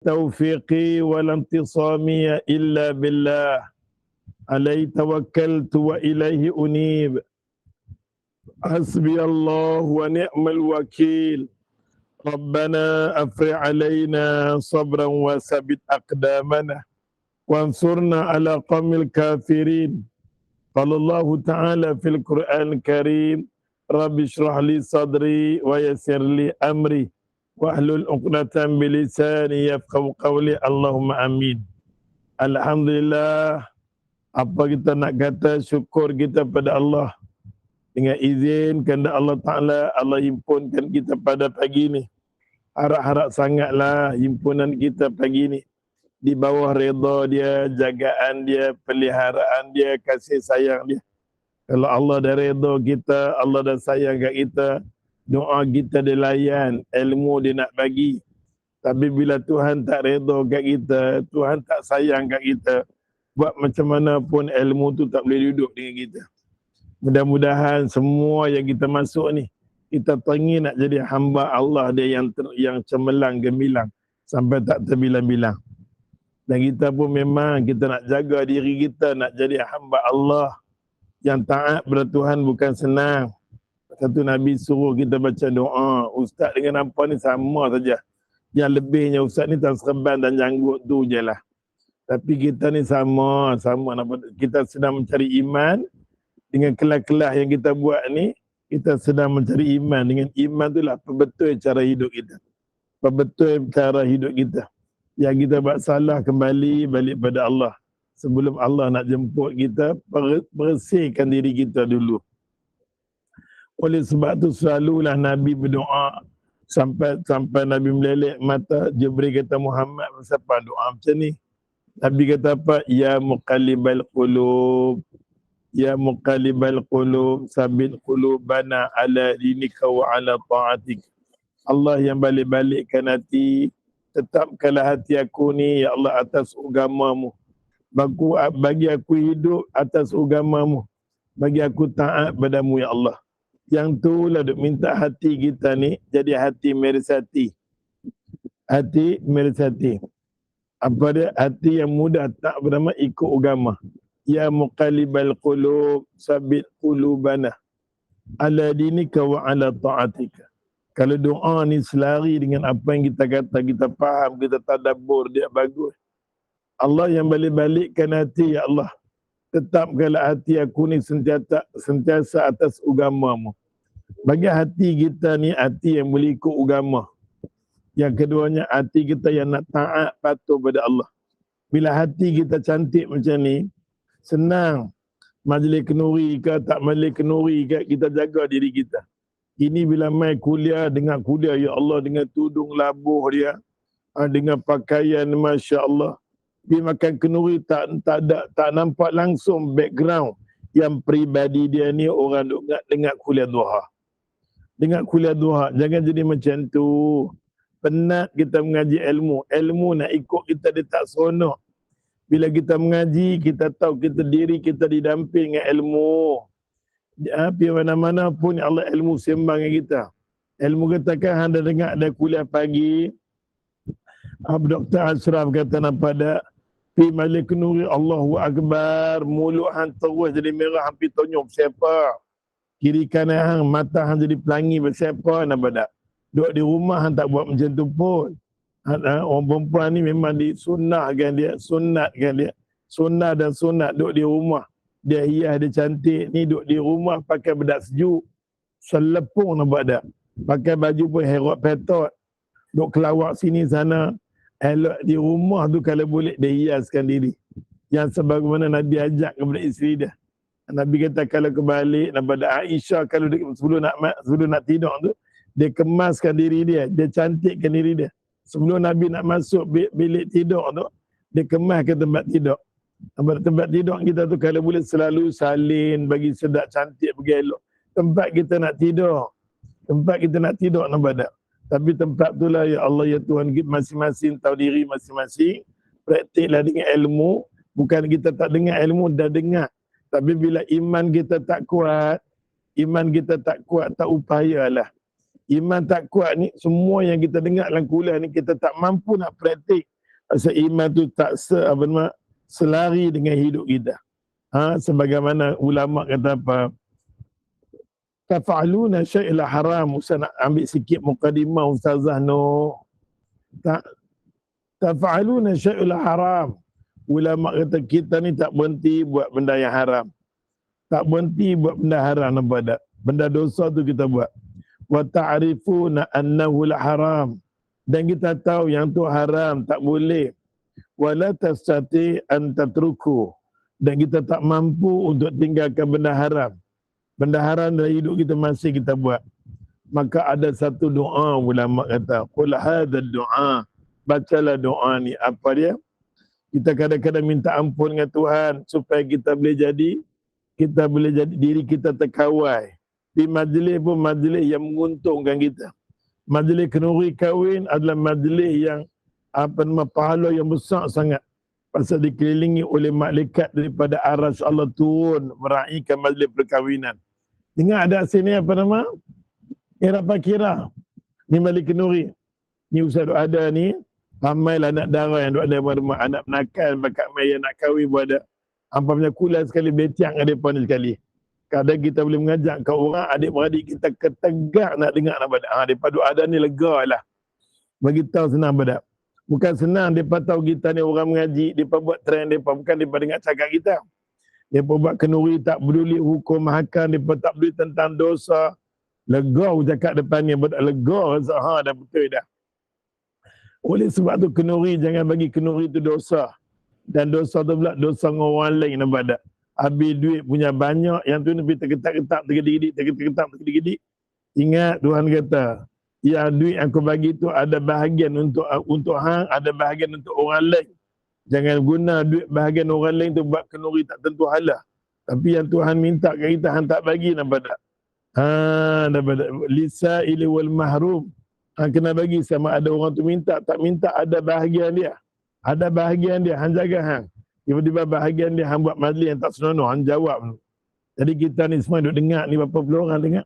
توفيقي ولا انتصامي إلا بالله عليه توكلت وإليه أنيب حسبي الله ونعم الوكيل ربنا أفرغ علينا صبرا وثبت أقدامنا وانصرنا على قوم الكافرين قال الله تعالى في القرآن الكريم رب اشرح لي صدري ويسر لي أمري wahlul 'uqdatam bilisani yafqahu qawli Allahumma amin. Alhamdulillah, apa kita nak kata, syukur kita pada Allah. Dengan izin kehendak Allah Ta'ala, Allah himpunkan kita pada pagi ni. Harap-harap sangatlah himpunan kita pagi ni di bawah redha dia, jagaan dia, peliharaan dia, kasih sayang dia. Kalau Allah dah redha kita, Allah dah sayang kat kita, doa kita dilayan, ilmu dia nak bagi. Tapi bila Tuhan tak redha kat kita, Tuhan tak sayang kat kita, buat macam mana pun ilmu tu tak boleh duduk dengan kita. Mudah-mudahan semua yang kita masuk ni, kita teringin nak jadi hamba Allah dia yang cemerlang gemilang sampai tak terbilang-bilang. Dan kita pun memang kita nak jaga diri kita nak jadi hamba Allah yang taat pada Tuhan bukan senang. Satu Nabi suruh kita baca doa. Ustaz dengan apa ni sama saja. Yang lebihnya ustaz ni tak serban dan janggut tu je lah. Tapi kita ni sama. Kita sedang mencari iman. Dengan kelah-kelah yang kita buat ni, kita sedang mencari iman. Dengan iman tu lah perbetul cara hidup kita. Perbetul cara hidup kita. Yang kita buat salah kembali balik pada Allah. Sebelum Allah nak jemput kita, bersihkan diri kita dulu. Oleh sebab tu selalulah Nabi berdoa sampai Nabi meleleh mata. Jibril kata, Muhammad siapa doa macam ni? Nabi kata apa? Ya muqallibal qulub, ya muqallibal qulub, sabit qulubana ala dinika wa ala ta'atik. Allah yang balik-balikkan hati, tetapkanlah hati aku ni ya Allah atas agamamu. Bagi aku hidup atas agamamu. Bagi aku taat padamu ya Allah. Yang tu lah duk minta hati kita ni jadi hati meresati. Hati meresati. Apa dia? Hati yang mudah tak bernama ikut agama. Ya muqallibal qulub, sabit qulubana ala dinika wa ala ta'atika. Kalau doa ni selari dengan apa yang kita kata, kita faham, kita tadabbur, dia bagus. Allah yang balik-balikkan hati, ya Allah. Tetapkanlah hati aku ni sentiasa atas agamamu. Bagi hati kita ni hati yang boleh ikut agama. Yang keduanya hati kita yang nak taat patuh pada Allah. Bila hati kita cantik macam ni, senang. Majlis kenuri ke tak majlis kenuri ke, kita jaga diri kita. Ini bila mai kuliah, dengar kuliah ya Allah dengan tudung labuh dia, dengan pakaian Masya Allah. Dia makan kenuri tak nampak langsung background yang peribadi dia ni orang dengar kuliah duha. Dengar kuliah duha, jangan jadi macam tu. Penat kita mengaji ilmu. Ilmu nak ikut kita dia tak seronok. Bila kita mengaji, kita tahu diri kita didamping dengan ilmu. Pergi mana-mana pun Allah ilmu sembang dengan kita. Ilmu katakan anda dengar ada kuliah pagi. Dr. Ashraf kata nampak tak? Fi malik nuri Allahu Akbar. Mulut hang terus jadi merah hampir tonyok siapa? Kiri kanan hang, mata hang jadi pelangi bersiapa nampak tak? Duduk di rumah hang tak buat macam tu pun. Orang perempuan ni memang sunatkan dia. Sunat dan sunat duduk di rumah. Dia hias, dia cantik ni duduk di rumah pakai bedak sejuk. Selepung nampak tak? Pakai baju pun herot petot. Duduk kelawak sini sana. Elok di rumah tu kalau boleh dia hiaskan diri. Yang sebagaimana Nabi ajak kepada isteri dia. Nabi kata kalau kebalik daripada Aisyah kalau sebelum nak tidur tu dia kemaskan diri dia cantikkan diri dia. Sebelum Nabi nak masuk bilik tidur tu dia kemas ke tempat tidur. Tempat tidur kita tu kalau boleh selalu salin bagi sedap cantik bagi elok. Tempat kita nak tidur nampak tak? Tapi tempat tu lah ya Allah ya Tuhan kita masing-masing tahu diri masing-masing. Praktiklah dengan ilmu. Bukan kita tak dengar ilmu, dah dengar. Tapi bila iman kita tak kuat, tak upayalah. Iman tak kuat ni, semua yang kita dengar dalam kuliah ni, kita tak mampu nak praktik Pasal iman tu tak selari dengan hidup kita. Sebagaimana ulama kata apa? Tafa'aluna syai'il haram. Ustaz nak ambil sikit mukadimah Ustazah Noh. Tafa'aluna syai'il haram. Ulama kata kita ni tak berhenti buat benda yang haram. Tak berhenti buat benda haram nampak tak? Benda dosa tu kita buat. Wa ta'rifuna annahu haram. Dan kita tahu yang tu haram, tak boleh. Wala tastati an tatruku. Dan kita tak mampu untuk tinggalkan benda haram. Benda haram dalam hidup kita masih kita buat. Maka ada satu doa ulama kata, qul hadzal doa. Bacalah doa ni. Apa dia? Kita kadang-kadang minta ampun dengan Tuhan supaya kita boleh jadi diri kita terkawal. Di majlis pun majlis yang menguntungkan kita. Majlis kenuri kahwin adalah majlis yang pahala yang besar sangat. Pasal dikelilingi oleh malaikat daripada arsy Allah turun meraihkan majlis perkahwinan. Dengar ada sini apa nama? Era Pakira. Ni majlis kenuri. Ni Ustaz ada ni. Ramailah anak dara yang ada rumah anak nakal bakat mai yang nak kahwin pun ada. Ampamnya kula sekali betiang ada depan ni sekali. Kadang kita boleh mengajak ke orang adik-beradik kita ketegak nak dengar nak pada. Daripada ada ni lega lah. Bagi tahu senang pada. Bukan senang depa tahu kita ni orang mengaji, depa buat trend depa bukan depa dengar cakap kita. Depa buat kenuri tak peduli hukum hakam, depa tak peduli tentang dosa. Lega cakap depan ni, lega rasa dah betul dah. Oleh sebab tu kenuri jangan bagi kenuri tu dosa. Dan dosa tu pula dosa dengan orang lain nampak tak? Habis duit punya banyak, yang tu lebih terketak-ketak, tergedik-gedik. Ingat Tuhan kata, ya duit yang kau bagi tu ada bahagian untuk hang, ada bahagian untuk orang lain. Jangan guna duit bahagian orang lain tu buat kenuri tak tentu halah. Tapi yang Tuhan minta kat kita hang tak bagi nampak tak? Nampak tak? Lisaili wal mahrum. Hang kena bagi sama ada orang tu minta, tak minta ada bahagian dia. Ada bahagian dia, hang jaga hang. Tiba-tiba bahagian dia hang buat majlis yang tak senonoh, hang jawab. Jadi kita ni semua duk dengar ni berapa puluh orang dengar?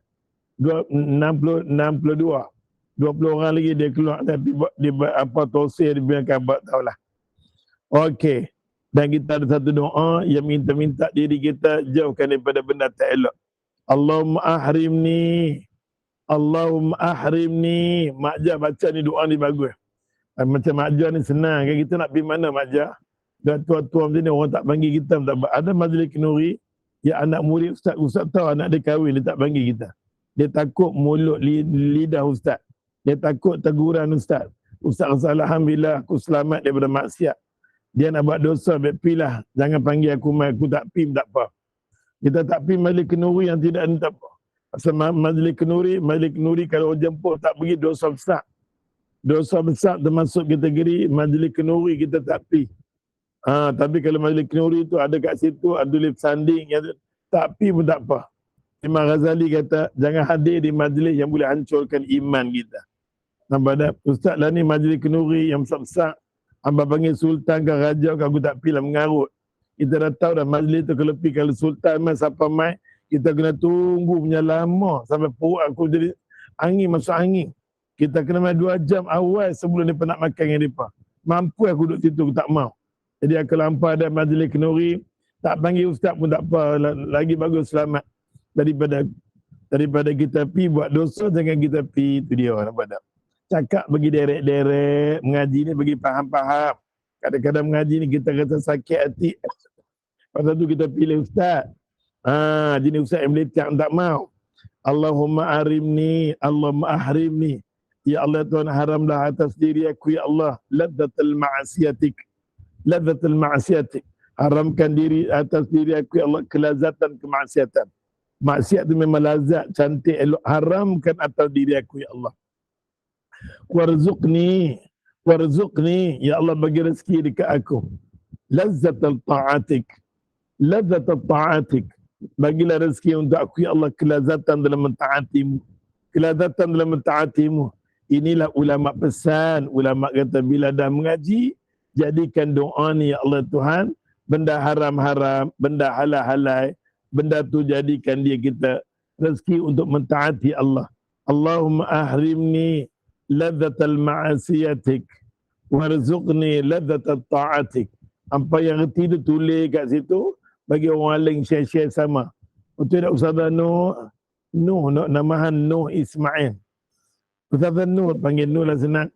62. 20 orang lagi dia keluar dia apa tosir dia bilang khabar tahulah. Okey. Dan kita ada satu doa yang minta diri kita jauhkan daripada benda tak elok. Allahumma ahrimni. Makjah baca ni doa ni bagus. Macam makjah ni senang kan, kita nak pergi mana makjah? Dan tua-tua macam ni orang tak panggil kita. Ada majlis kenuri yang anak murid ustaz tahu anak dia kahwin, dia tak panggil kita. Dia takut mulut lidah ustaz. Dia takut teguran ustaz. Ustaz alhamdulillah aku selamat daripada maksiat. Dia nak buat dosa, pilah. Jangan panggil aku mai, aku tak pergi tak apa. Kita tak pergi majlis kenuri yang tidak ada tak apa. Pasal majlis kenuri kalau orang jemput tak pergi dosa besar. Dosa besar termasuk kategori majlis kenuri kita tak pergi. Tapi kalau majlis kenuri tu ada kat situ, ada lift sanding yang tak pergi pun tak apa. Imam Ghazali kata jangan hadir di majlis yang boleh hancurkan iman kita. Nampak tak? Ustaz lah ni majlis kenuri yang besar-besar. Hamba panggil sultan ke raja ke aku tak pergi lah mengarut. Kita dah tahu dah majlis tu kalau sultan mai siapa mai, kita kena tunggu punya lama sampai perut aku jadi angin masuk angin. Kita kena mai 2 jam awal sebelum dia nak makan dengan depa. Mampu aku duduk situ, aku tak mau. Jadi aku lampau ada majlis kenuri, tak panggil ustaz pun tak apa, lagi bagus selamat. Daripada kita pi buat dosa, jangan kita pi, itu dia nampak tak? Cakap bagi derek-derek, mengaji ni bagi faham-faham. Kadang-kadang mengaji ni kita rasa sakit hati. Pasal tu kita pilih ustaz. Jenis ustaz yang boleh tak mau. Allahumma ahrimni. Ya Allah Tuhan haramlah atas diri aku ya Allah ladzatul ma'asiyatik. Haramkan diri atas diri aku ya Allah kelazatan kemaksiatan. Maksiat itu memang lazat, cantik, elok. Haramkan atas diri aku ya Allah. Warzuqni ya Allah bagi rezeki dekat aku. Lazzatul ta'atik. Bagilah rezeki untuk aku ya Allah kelazatan dalam mentaatimu. Inilah ulama pesan. Ulama kata bila dah mengaji, jadikan doa ni ya Allah Tuhan, benda haram-haram, benda halal-halal, benda tu jadikan dia kita rezeki untuk mentaati Allah. Allahumma ahrimni ladzatal ma'asiyatik warzuqni ladzata ta'atik. Apa yang reti tu tulis kat situ, bagi orang lain share-share sama. Betul tak Ustazah Nur? Nuh, namahan Nuh Ismail. Ustazah Nur, panggil Nur lah senang.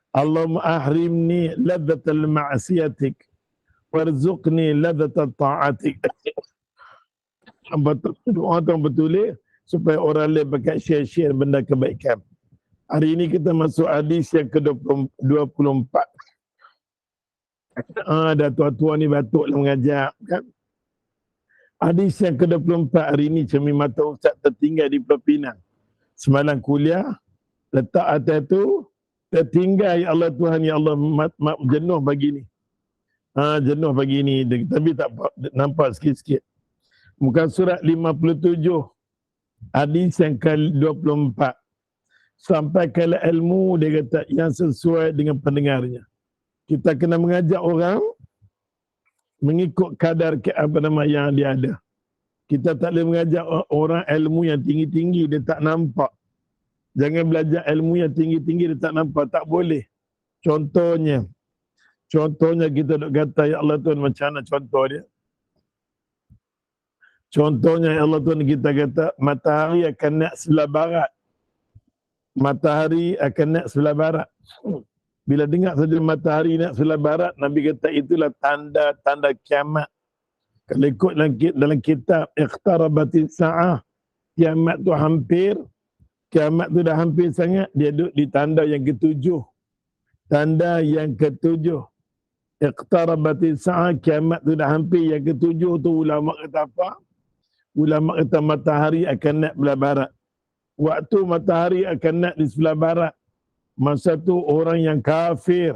Allahumma ahrimni ladzatal ma'siyatik warzuqni ladzatat ta'atik. Doa tu betul supaya orang lain pakai share-share benda kebaikan. Hari ini kita masuk hadis yang ke-24. Dah tua-tua ni batuklah mengajak kan. Hadis yang ke-24 hari ini cermin mata Ustaz tertinggal di Pulau Pinang. Semalam kuliah letak atas tu tertinggal, ya Allah Tuhan, ya Allah, jenuh pagi ni. Jenuh pagi ni, tapi tak nampak sikit-sikit. Muka surat 57 hadis yang ke-24. Sampai kalau ilmu dia kata yang sesuai dengan pendengarnya. Kita kena mengajak orang mengikut kadar yang dia ada. Kita tak boleh mengajak orang ilmu yang tinggi-tinggi dia tak nampak. Jangan belajar ilmu yang tinggi-tinggi dia tak nampak, tak boleh. Contohnya kita dok kata ya Allah Tuhan, macam mana contoh dia? Contohnya ya Allah Tuhan, kita kata matahari akan naik sebelah barat. Matahari akan naik sebelah barat. Bila dengar saja matahari naik sebelah barat, Nabi kata itulah tanda-tanda kiamat. Kalau ikut dalam kitab Iqtarabatis Sa'ah, kiamat tu hampir. Kiamat tu dah hampir sangat. Dia duduk di tanda yang ketujuh. Tanda yang ketujuh. Iqtarabatis Sa'ah, kiamat tu dah hampir. Yang ketujuh tu ulama kata apa? Ulama kata matahari akan naik belah barat. Waktu matahari akan naik di sebelah barat, masa tu orang yang kafir,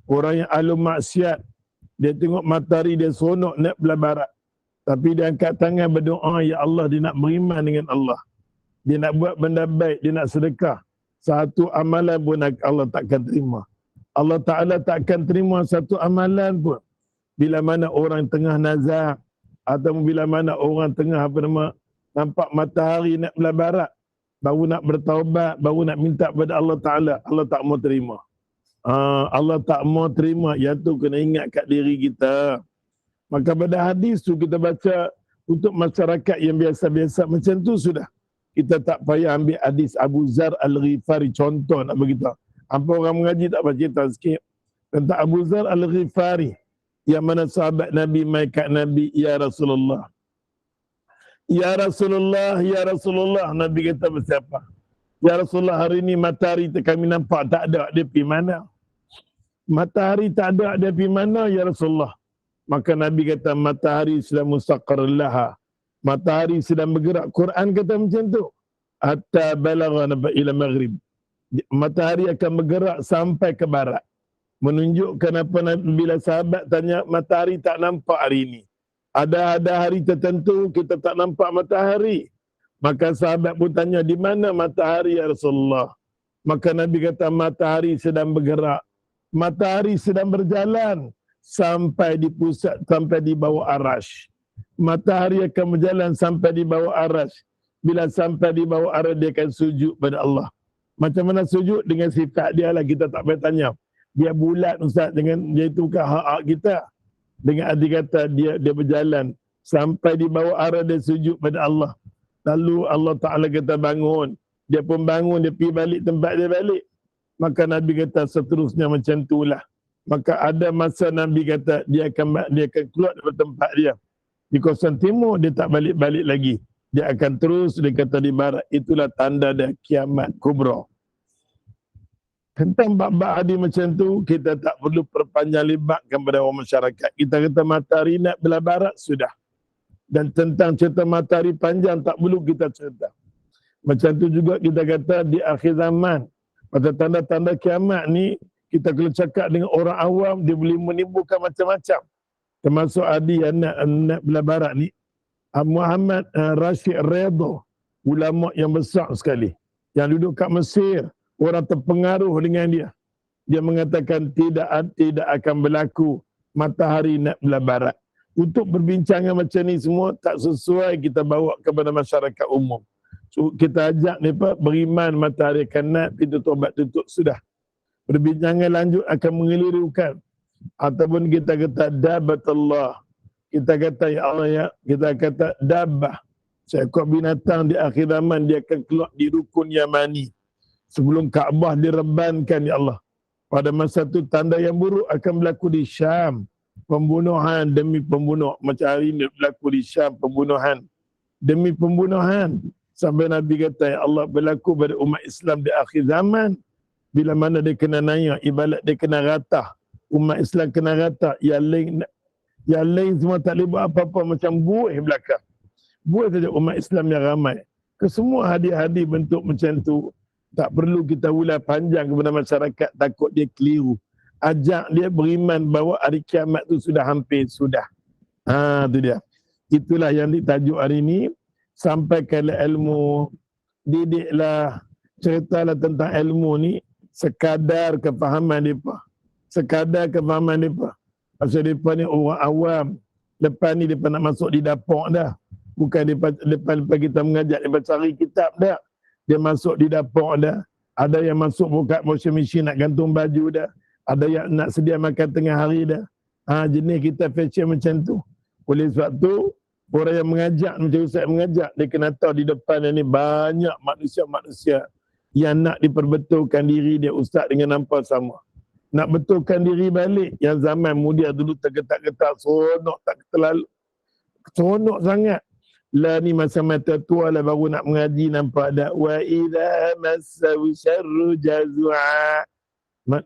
orang yang ahli maksiat, dia tengok matahari dia seronok naik belah barat. Tapi dia angkat tangan berdoa, ya Allah, dia nak beriman dengan Allah. Dia nak buat benda baik, dia nak sedekah. Satu amalan pun Allah takkan terima. Allah Ta'ala takkan terima satu amalan pun. Bila mana orang tengah nazar, atau bila mana orang tengah nampak matahari naik belah barat, baru nak bertaubat, baru nak minta kepada Allah Ta'ala, Allah tak mau terima. Allah tak mau terima. Yang tu kena ingat kat diri kita. Maka pada hadis tu kita baca untuk masyarakat yang biasa-biasa macam tu sudah. Kita tak payah ambil hadis Abu Zar Al-Ghifari contoh nak beritahu. Apa orang mengaji tak baca cerita sikit tentang Abu Zar Al-Ghifari yang mana sahabat Nabi mai kat Nabi, ya Rasulullah. Ya Rasulullah, ya Rasulullah. Nabi kata bersiapa? Ya Rasulullah, hari ini matahari kami nampak tak ada, dia pergi mana? Matahari tak ada, dia pergi mana ya Rasulullah? Maka Nabi kata matahari sedang mustaqar laha. Matahari sedang bergerak. Quran kata macam tu. Hatta balagha ila maghrib. Matahari akan bergerak sampai ke barat. Menunjukkan apa bila sahabat tanya matahari tak nampak hari ini. Ada hari tertentu kita tak nampak matahari. Maka sahabat pun tanya, di mana matahari ya Rasulullah? Maka Nabi kata matahari sedang bergerak. Matahari sedang berjalan sampai di pusat, sampai di bawah arash. Matahari akan berjalan sampai di bawah arash. Bila sampai di bawah arash, dia akan sujud pada Allah. Macam mana sujud? Dengan sifat dia lah, kita tak payah tanya. Dia bulat Ustaz, dengan dia itu bukan hak kita. Dengan arti kata dia berjalan sampai di bawah arah dia sujud pada Allah. Lalu Allah Ta'ala kata bangun. Dia pun bangun, dia pergi balik tempat dia balik. Maka Nabi kata seterusnya macam itulah. Maka ada masa Nabi kata dia akan keluar dari tempat dia. Di kawasan timur dia tak balik-balik lagi. Dia akan terus, dia kata di barat. Itulah tanda dia kiamat kubra. Tentang bab-bab hadis macam tu, kita tak perlu perpanjang lebarkan pada orang masyarakat. Kita kata matahari nak belah barat, sudah. Dan tentang cerita matahari panjang, tak perlu kita cerita. Macam tu juga kita kata di akhir zaman, pada tanda-tanda kiamat ni, kita kalau cakap dengan orang awam, dia boleh menimbulkan macam-macam. Termasuk hadis yang nak belah barat ni, Muhammad Rashid Redha, ulama yang besar sekali, yang duduk kat Mesir, orang terpengaruh dengan dia. Dia mengatakan tidak akan berlaku matahari nak belah barat. Untuk perbincangan macam ni semua tak sesuai kita bawa kepada masyarakat umum. So, kita ajak mereka beriman matahari akan naik, pintu taubat tutup, sudah. Perbincangan lanjut akan mengelirukan. Ataupun kita kata dabatullah. Kita kata ya Allah ya, kita kata dabbah. Seekor binatang di akhir zaman dia akan keluar di rukun Yamani. Sebelum Kaabah direbankan ya Allah. Pada masa itu tanda yang buruk akan berlaku di Syam. Pembunuhan demi pembunuh. Macam hari ini berlaku di Syam pembunuhan demi pembunuhan. Sampai Nabi kata ya Allah berlaku pada umat Islam di akhir zaman. Bila mana dia kena naik, ibarat dia kena rata. Umat Islam kena rata. Yang lain semua tak boleh buat apa-apa macam buih belakang. Buih saja umat Islam yang ramai. Kesemua hadir-hadir bentuk macam tu. Tak perlu kita ulas panjang kepada masyarakat takut dia keliru. Ajak dia beriman bahawa hari kiamat tu sudah hampir sudah. Tu dia. Itulah yang ditajuk hari ini. Sampaikanlah ilmu. Didiklah. Ceritalah tentang ilmu ni. Sekadar kefahaman mereka. Sekadar kefahaman mereka. Pasal mereka ni orang awam. Lepas ni mereka nak masuk di dapur dah. Bukan lepas kita mengajak mereka cari kitab dah. Dia masuk di dapur dah. Ada yang masuk buka washing machine nak gantung baju dah. Ada yang nak sedia makan tengah hari dah. Jenis kita fashion macam tu. Oleh sebab tu, orang yang mengajak, macam Ustaz mengajak, dia kena tahu di depan ni banyak manusia-manusia yang nak diperbetulkan diri dia Ustaz dengan nampak sama. Nak betulkan diri balik. Yang zaman muda dulu tergetak-getak, seronok tak terlalu. Seronok sangat. Lah ni masa-masa tua lah baru nak mengaji nampak dah. Wa idza massahu syarru jazua.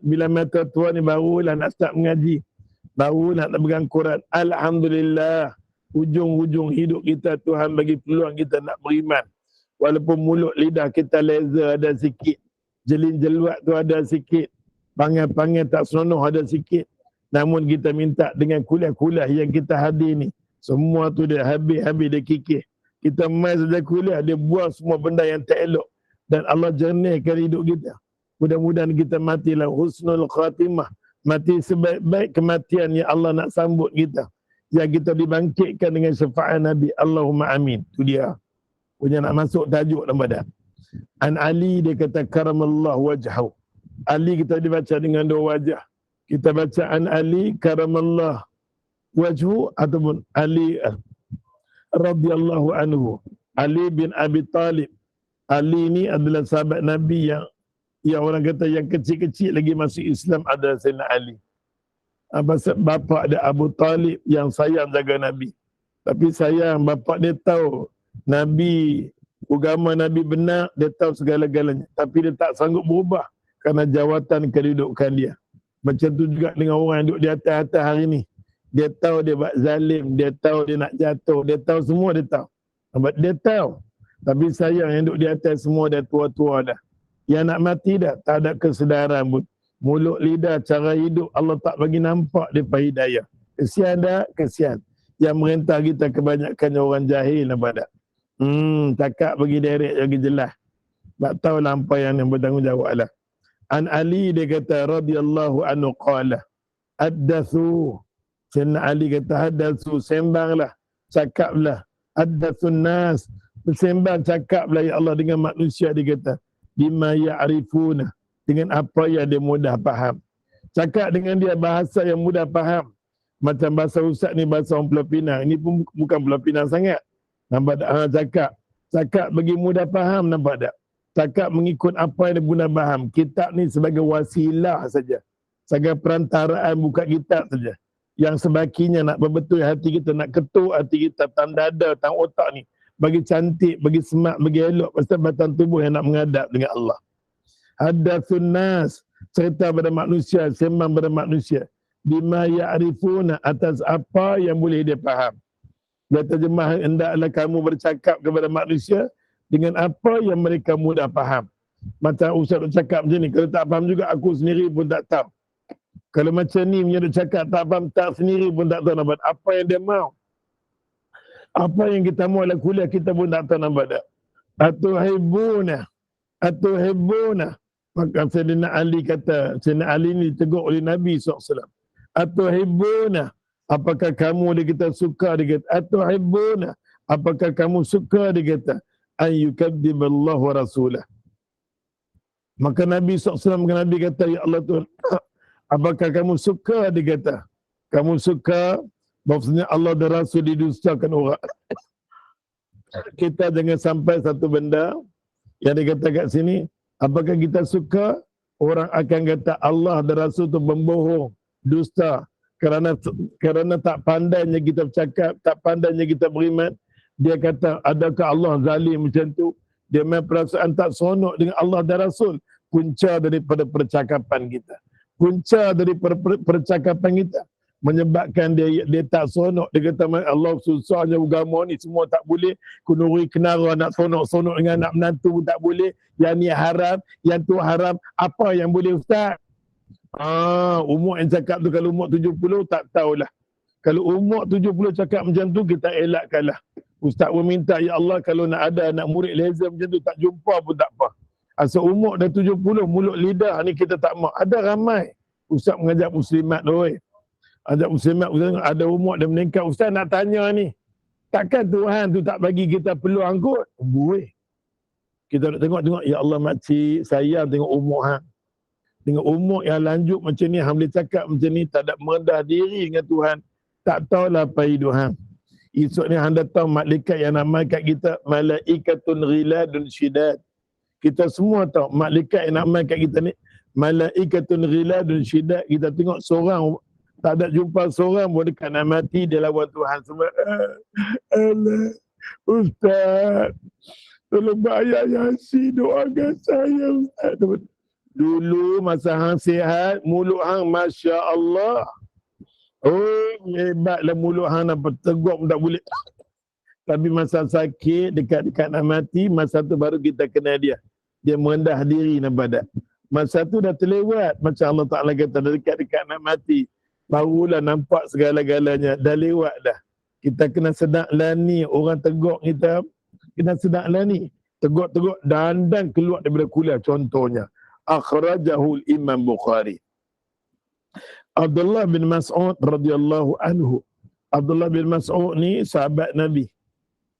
Bila mata tua ni barulah nak start mengaji. Baru nak pegang Quran. Alhamdulillah. Hujung-hujung hidup kita Tuhan bagi peluang kita nak beriman. Walaupun mulut lidah kita laser ada sikit. Jelin jeluat tu ada sikit. Panggil-panggil tak seronok ada sikit. Namun kita minta dengan kuliah-kuliah yang kita hadir ni. Semua tu dia habis-habis dia kikir. Kita mai saja kuliah, dia buang semua benda yang tak elok. Dan Allah jernihkan hidup kita. Mudah-mudahan kita matilah husnul khatimah. Mati sebaik-baik kematian yang Allah nak sambut kita. Yang kita dibangkitkan dengan syafaat Nabi. Allahumma amin. Itu dia. Punya nak masuk tajuk dalam badan. An Ali dia kata karamallahu wajhahu. Ali kita dibaca dengan dua wajah. Kita baca an Ali karamallahu wajhu ataupun Ali radhiyallahu anhu. Ali bin Abi Talib. Ali ni adalah sahabat Nabi yang orang kata yang kecil-kecil lagi masuk Islam adalah Sayyidina Ali. Bapa dia Abu Talib yang sayang jaga Nabi. Tapi sayang bapa dia tahu Nabi, agama Nabi benar, dia tahu segala-galanya. Tapi dia tak sanggup berubah kerana jawatan kedudukan dia. Macam tu juga dengan orang yang duduk di atas-atas hari ni. Dia tahu dia buat zalim, dia tahu dia nak jatuh, dia tahu semua dia tahu. Dia tahu. Tapi sayang yang duduk di atas semua dah tua-tua dah. Yang nak mati dah, tak ada kesedaran pun. Mulut, lidah, cara hidup Allah tak bagi nampak dia hidayah. Kesian dah, kesian. Yang merintah kita kebanyakan orang jahil nampak tak? Cakap bagi direct lagi jelas. Tak tahu apa yang bertanggungjawab lah. An Ali dia kata radhiyallahu anhu qala addathu. Sayyidina Ali kata haddathu, sembanglah, cakaplah. Addathun nas, bersembang cakaplah ya Allah dengan manusia dia kata. Bima ya'rifuna, dengan apa yang dia mudah faham. Cakap dengan dia bahasa yang mudah faham. Macam bahasa Ustaz ni bahasa orang Pulau Pinang. Ini pun bukan Pulau Pinang sangat. Nampak tak? Cakap bagi mudah faham, nampak tak? Cakap mengikut apa yang dia mudah faham. Kitab ni sebagai wasilah saja. Sebagai perantaraan buka kitab saja. Yang sebakinya nak berbetul hati kita, nak ketuk hati kita, tang dada, tang otak ni. Bagi cantik, bagi semak, bagi elok. Pasal batang tubuh yang nak menghadap dengan Allah. Haddathun nas, cerita pada manusia, sembang pada manusia. Bima ya'rifuna, atas apa yang boleh dia faham. Dia terjemah, hendaklah kamu bercakap kepada manusia dengan apa yang mereka mudah faham. Macam Ustaz cakap macam ni, kalau tak faham juga aku sendiri pun tak tahu. Kalau macam ni punya cakap tak faham, tak sendiri pun tak tahu nampak. Apa yang dia mahu. Apa yang kita mahu dalam kuliah kita pun tak tahu nampak tak. Atuhibbuna. Maka Sayyidina Ali kata, Sayyidina Ali ni tegur oleh Nabi SAW. Atuhibbuna. Apakah kamu dia kata suka dia kata. Atuhibbuna. Apakah kamu suka dia kata. Ayyukadziballahu wa rasulah. Maka Nabi SAW Nabi kata, ya Allah Tuhan, apakah kamu suka? Dia kata, kamu suka bahawasanya Allah dan Rasul didustakan orang. Kita jangan sampai satu benda yang dikata kat sini, apakah kita suka orang akan kata Allah dan Rasul itu membohong, dusta, kerana tak pandainya kita bercakap, tak pandainya kita beriman. Dia kata, adakah Allah zalim macam tu? Dia main perasaan tak seronok dengan Allah dan Rasul. Punca daripada percakapan kita. Punca daripada percakapan kita menyebabkan dia tak seronok. Dia kata, Allah susahnya agama ni semua tak boleh. Kunuri kenara nak seronok-seronok dengan anak menantu tak boleh. Yang ni haram, yang tu haram. Apa yang boleh Ustaz? Umur yang cakap tu kalau umur 70 tak tahulah. Kalau umur 70 cakap macam tu kita elakkanlah. Ustaz pun minta, ya Allah kalau nak ada anak murid laser macam tu tak jumpa pun tak apa. Asal umur dah 70 mulut lidah ni kita tak mau. Ada ramai Ustaz mengajak muslimat tu. Ajak muslimat ada umur dah meningkat. Ustaz nak tanya ni, takkan Tuhan tu tak bagi kita peluang kot? Boleh. Kita nak tengok, ya Allah makcik sayang tengok umur hang. Dengan umur yang lanjut macam ni, hang boleh cakap macam ni, tak ada merendah diri dengan Tuhan. Tak tahulah apa hidup hang. Esok ni hang datang malaikat yang nama kat kita, malaikatun ghiladun syidad. Kita semua tahu, malaikat yang nama kat kita ni, malaikatun ghiladun syidad. Kita tengok seorang, tak ada jumpa seorang pun dekat nak mati, dia lawan Tuhan semua. Allah, Ustaz, tolong bayar Yasin, doakan saya Ustaz. Dulu masa hang sihat, mulut hang Masya Allah. Oh, hebatlah mulut hang nak bertegur pun tak boleh. Tapi masa sakit, dekat-dekat nak mati, masa tu baru kita kenal dia. Dia merendah diri nak badan. Masa tu dah terlewat. Macam Allah Ta'ala kata, dekat-dekat nak mati. Barulah nampak segala-galanya. Dah lewat dah. Kita kena sedang lani. Orang tegur kita, kena sedang lani. Tegur-tegur, dandan keluar daripada kuliah. Contohnya, akhrajahul Imam Bukhari. Abdullah bin Mas'ud radhiyallahu anhu. Abdullah bin Mas'ud ni sahabat Nabi.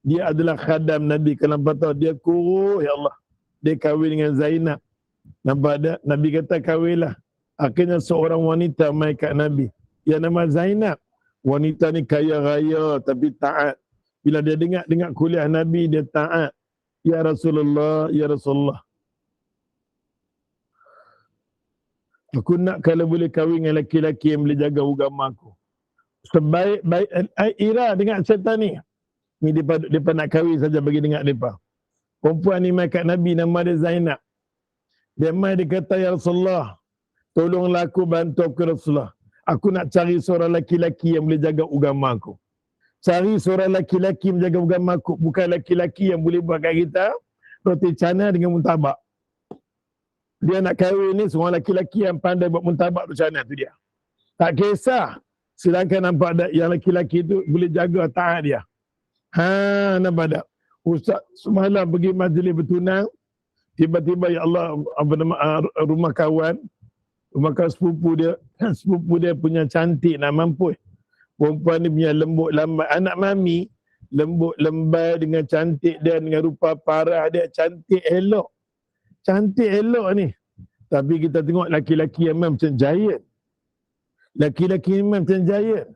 Dia adalah khadam Nabi. Kenapa tahu? Dia kuruh, ya Allah. Dia kahwin dengan Zainab. Nampak tak? Nabi kata kahwinlah. Akhirnya seorang wanita mai kat Nabi. Yang nama Zainab. Wanita ni kaya raya tapi taat. Bila dia dengar kuliah Nabi, dia taat. Ya Rasulullah, ya Rasulullah. Aku nak kalau boleh kahwin dengan lelaki-lelaki yang boleh jaga agama aku. Sebaik-baik Ira dengan syaitan ni. Ni depa nak kahwin saja bagi dengar depa. Perempuan ni mai kat Nabi, nama dia Zainab. Dia mai dia kata, ya Rasulullah, tolonglah aku, bantu aku Rasulullah. Aku nak cari seorang lelaki-lelaki yang boleh jaga agama aku. Cari seorang lelaki-lelaki menjaga agama aku, bukan lelaki-lelaki yang boleh buat kat kita roti canai dengan muntabak. Dia nak kahwin ni seorang lelaki-lelaki yang pandai buat muntabak tu canai tu dia. Tak kisah. Sedangkan nampak ada yang lelaki-lelaki tu boleh jaga taat dia. Nampak tak? Ustaz semalam pergi majlis bertunang, tiba-tiba ya Allah, apa nama, rumah kawan sepupu dia punya cantik nak mampus. Perempuan ni punya lembut lambat, anak mami, lembut lembai dengan cantik dia, dengan rupa parah dia, cantik elok ni. Tapi kita tengok laki-laki yang macam giant. Laki-laki ni macam giant.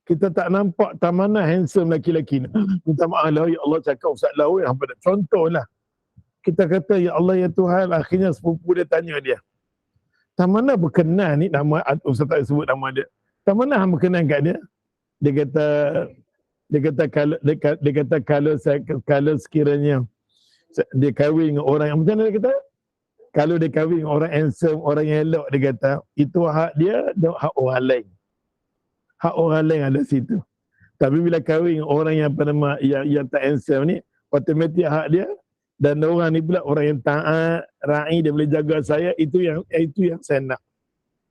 Kita tak nampak tak mana handsome laki-laki ni. Minta maaf lah, ya Allah, cakap Ustaz Lawi, apa dah contohlah. Kita kata, ya Allah, ya Tuhan, akhirnya sepupu dia tanya dia. Tak mana berkenan ni, nama Ustaz tak sebut nama dia. Tak mana hang berkenan kat dia? Dia kata kalau sekiranya dia kahwin dengan orang yang macam mana dia kata? Kalau dia kahwin dengan orang handsome, orang yang elok, dia kata, itu hak dia dan hak orang lain. Hak orang lain ada situ. Tapi bila kahwin dengan orang yang apa nama yang tak handsome ni, automatik hak dia, dan orang ni pula orang yang taat, ra'i, dia boleh jaga saya, itu yang saya nak.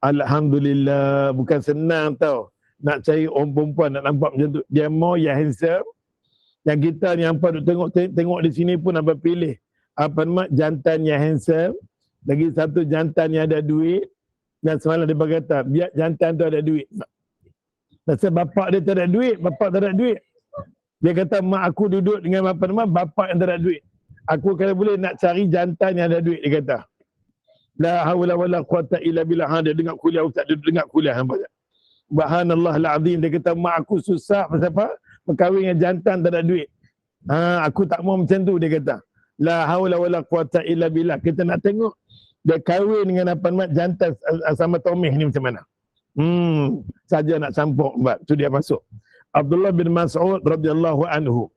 Alhamdulillah, bukan senang tau. Nak cari orang perempuan nak nampak macam tu. Dia mau yang handsome. Yang kita ni apa tengok di sini pun apa pilih. Apa nama jantan yang handsome, lagi satu jantan yang ada duit. Dan semalam dia berkata, biar jantan tu ada duit. Pasal bapak dia tak ada duit, bapak tak ada duit. Dia kata, mak aku duduk dengan apa nama bapak yang tak ada duit. Aku kalau boleh nak cari jantan yang ada duit, dia kata. La haula wala quwata illa billah. Ha, dia dengar kuliah ustaz, dia dengar kuliah hamba. Subhanallah al-azim, dia kata mak aku susah pasal apa? Berkahwin dengan jantan tak ada duit. Ha, aku tak mau macam tu, dia kata. La haula wala quwata illa billah. Kita nak tengok dia kahwin dengan apa nama jantan sama Tomeh ni macam mana. Saja nak campur buat. Tu dia masuk. Abdullah bin Mas'ud radhiyallahu anhu.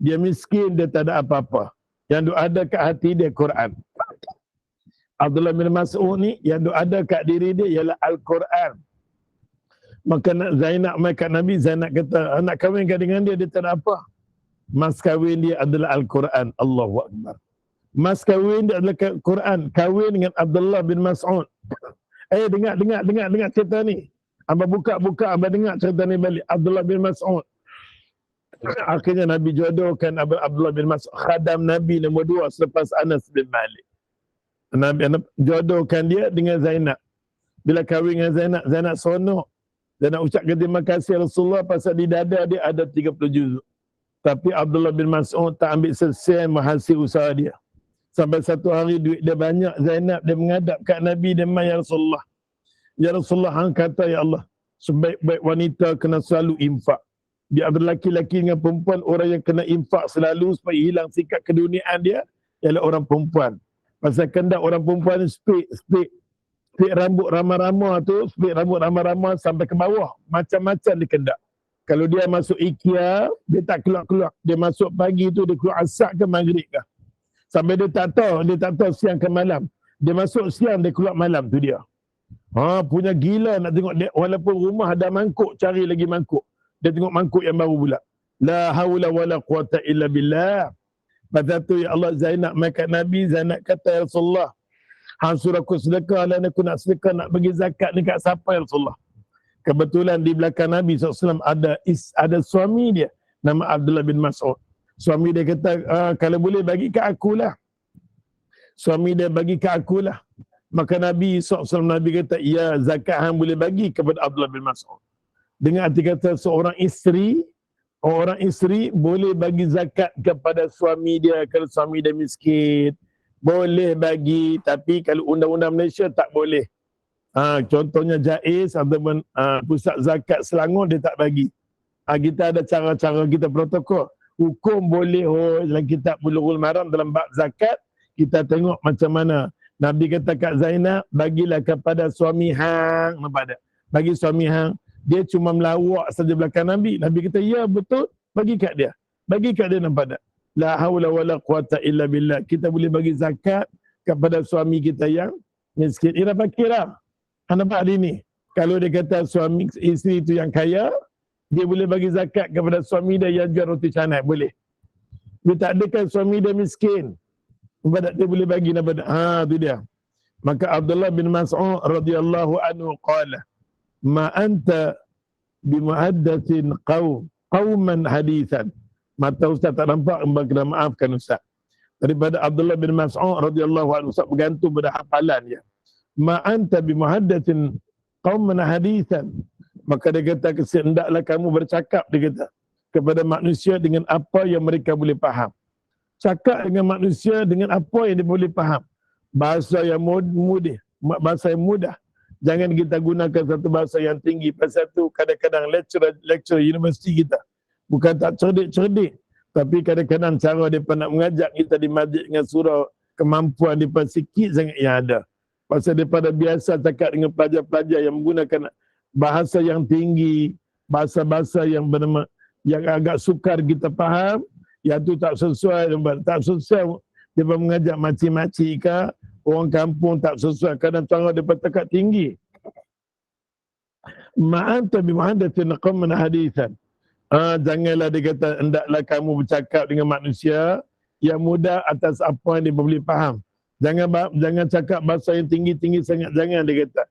Dia miskin, dia tak ada apa-apa. Yang duk ada kat hati dia Quran. Abdullah bin Mas'ud ni yang duk ada kat diri dia ialah Al-Quran. Maka Zainab mai kat Nabi, Zainab kata, nak kahwin dengan dia, dia tak ada apa. Mas kahwin dia adalah Al-Quran. Allahu Akbar. Mas kahwin dia adalah Quran. Kahwin dengan Abdullah bin Mas'ud. Dengar cerita ni. Abang buka, abang dengar cerita ni balik. Abdullah bin Mas'ud. Akhirnya Nabi jodohkan Abdullah bin Mas'ud. Khadam Nabi nombor 2 selepas Anas bin Malik. Nabi jodohkan dia dengan Zainab. Bila kahwin dengan Zainab, Zainab seronok. Dan nak ucapkan terima kasih Rasulullah pasal di dada dia ada 30 juzuk. Tapi Abdullah bin Mas'ud tak ambil sesen hasil usaha dia. Sampai satu hari duit dia banyak, Zainab dia menghadap kat Nabi, dia ya Rasulullah. Ya Rasulullah, hang kata ya Allah, sebaik-baik wanita kena selalu infak. Dia ada lelaki-lelaki dengan perempuan, orang yang kena infak selalu supaya hilang sikap keduniaan dia ialah orang perempuan. Pasal kendak orang perempuan ni spik rambut ramah-ramah tu, spik rambut ramah-ramah sampai ke bawah. Macam-macam dia kendak. Kalau dia masuk IKEA, dia tak keluar-keluar. Dia masuk pagi tu, dia keluar asar ke maghrib ke. Sampai dia tak tahu siang ke malam. Dia masuk siang, dia keluar malam tu dia. Punya gila nak tengok dia. Walaupun rumah ada mangkuk, cari lagi mangkuk. Dia tengok mangkuk yang baru pula. La haula wala quwata illa billah. Pada tu ya Allah, Zainab mai kat Nabi, Zainab kata ya Rasulullah, hang suruh aku sedekah, dan aku nak sedekah, nak bagi zakat ni kat siapa ya Rasulullah? Kebetulan di belakang Nabi SAW ada suami dia, nama Abdullah bin Mas'ud. Suami dia kata, kalau boleh bagi kat akulah. Suami dia bagi kat akulah. Maka Nabi SAW Nabi kata, ya zakat hang boleh bagi kepada Abdullah bin Mas'ud. Dengan arti kata seorang isteri boleh bagi zakat kepada suami dia kalau suami dia miskin. Boleh bagi, tapi kalau undang-undang Malaysia tak boleh. Contohnya Jaiz ataupun pusat zakat Selangor dia tak bagi. Kita ada cara-cara kita protokol. Hukum boleh dalam kitab Bulughul Maram dalam bab zakat, kita tengok macam mana. Nabi kata kat Zainab, bagilah kepada suami hang. Nampak tak? Bagi suami hang. Dia cuma melawak saja belakang Nabi. Nabi kata, ya betul, bagi kat dia. Bagi kat dia, nampak tak? La haula wala quwata illa billah. Kita boleh bagi zakat kepada suami kita yang miskin. Ira fakirah. Nampak hari ni? Kalau dia kata suami isteri itu yang kaya, dia boleh bagi zakat kepada suami dia yang jual roti canai. Boleh. Dia tak ada kan suami dia miskin. Nampak dia boleh bagi. Nampak tak? Tu dia. Maka Abdullah bin Mas'ud radhiyallahu anhu qala, ma anta bimuhaddatsin qauman hadithan. Mata ustaz tak nampak, kena maafkan ustaz. Daripada Abdullah bin Mas'ud radhiyallahu anhu, ustaz bergantung pada hafalan dia. Ma anta bimuhaddatsin qauman hadithan. Maka dia kata, hendaklah kamu bercakap, dia kata, kepada manusia dengan apa yang mereka boleh faham. Cakap dengan manusia dengan apa yang dia boleh faham. Bahasa yang mudah, bahasa yang mudah. Jangan kita gunakan satu bahasa yang tinggi. Pasal tu kadang-kadang lecturer universiti kita bukan tak cerdik-cerdik, tapi kadang-kadang cara mereka nak mengajak kita di masjid dengan surau kemampuan mereka sikit sangat yang ada. Pasal daripada biasa cakap dengan pelajar-pelajar yang menggunakan bahasa yang tinggi, bahasa-bahasa yang bernama yang agak sukar kita faham, yang tu tak sesuai. Mereka mengajak makcik-makcik ke orang kampung tak sesuai. Kadang cara mereka cakap tinggi. Ma'anta bimuhaddatsin qauman hadithan. Janganlah dia kata, hendaklah kamu bercakap dengan manusia yang mudah atas apa yang dia boleh faham. Jangan cakap bahasa yang tinggi-tinggi sangat. Jangan, dia kata.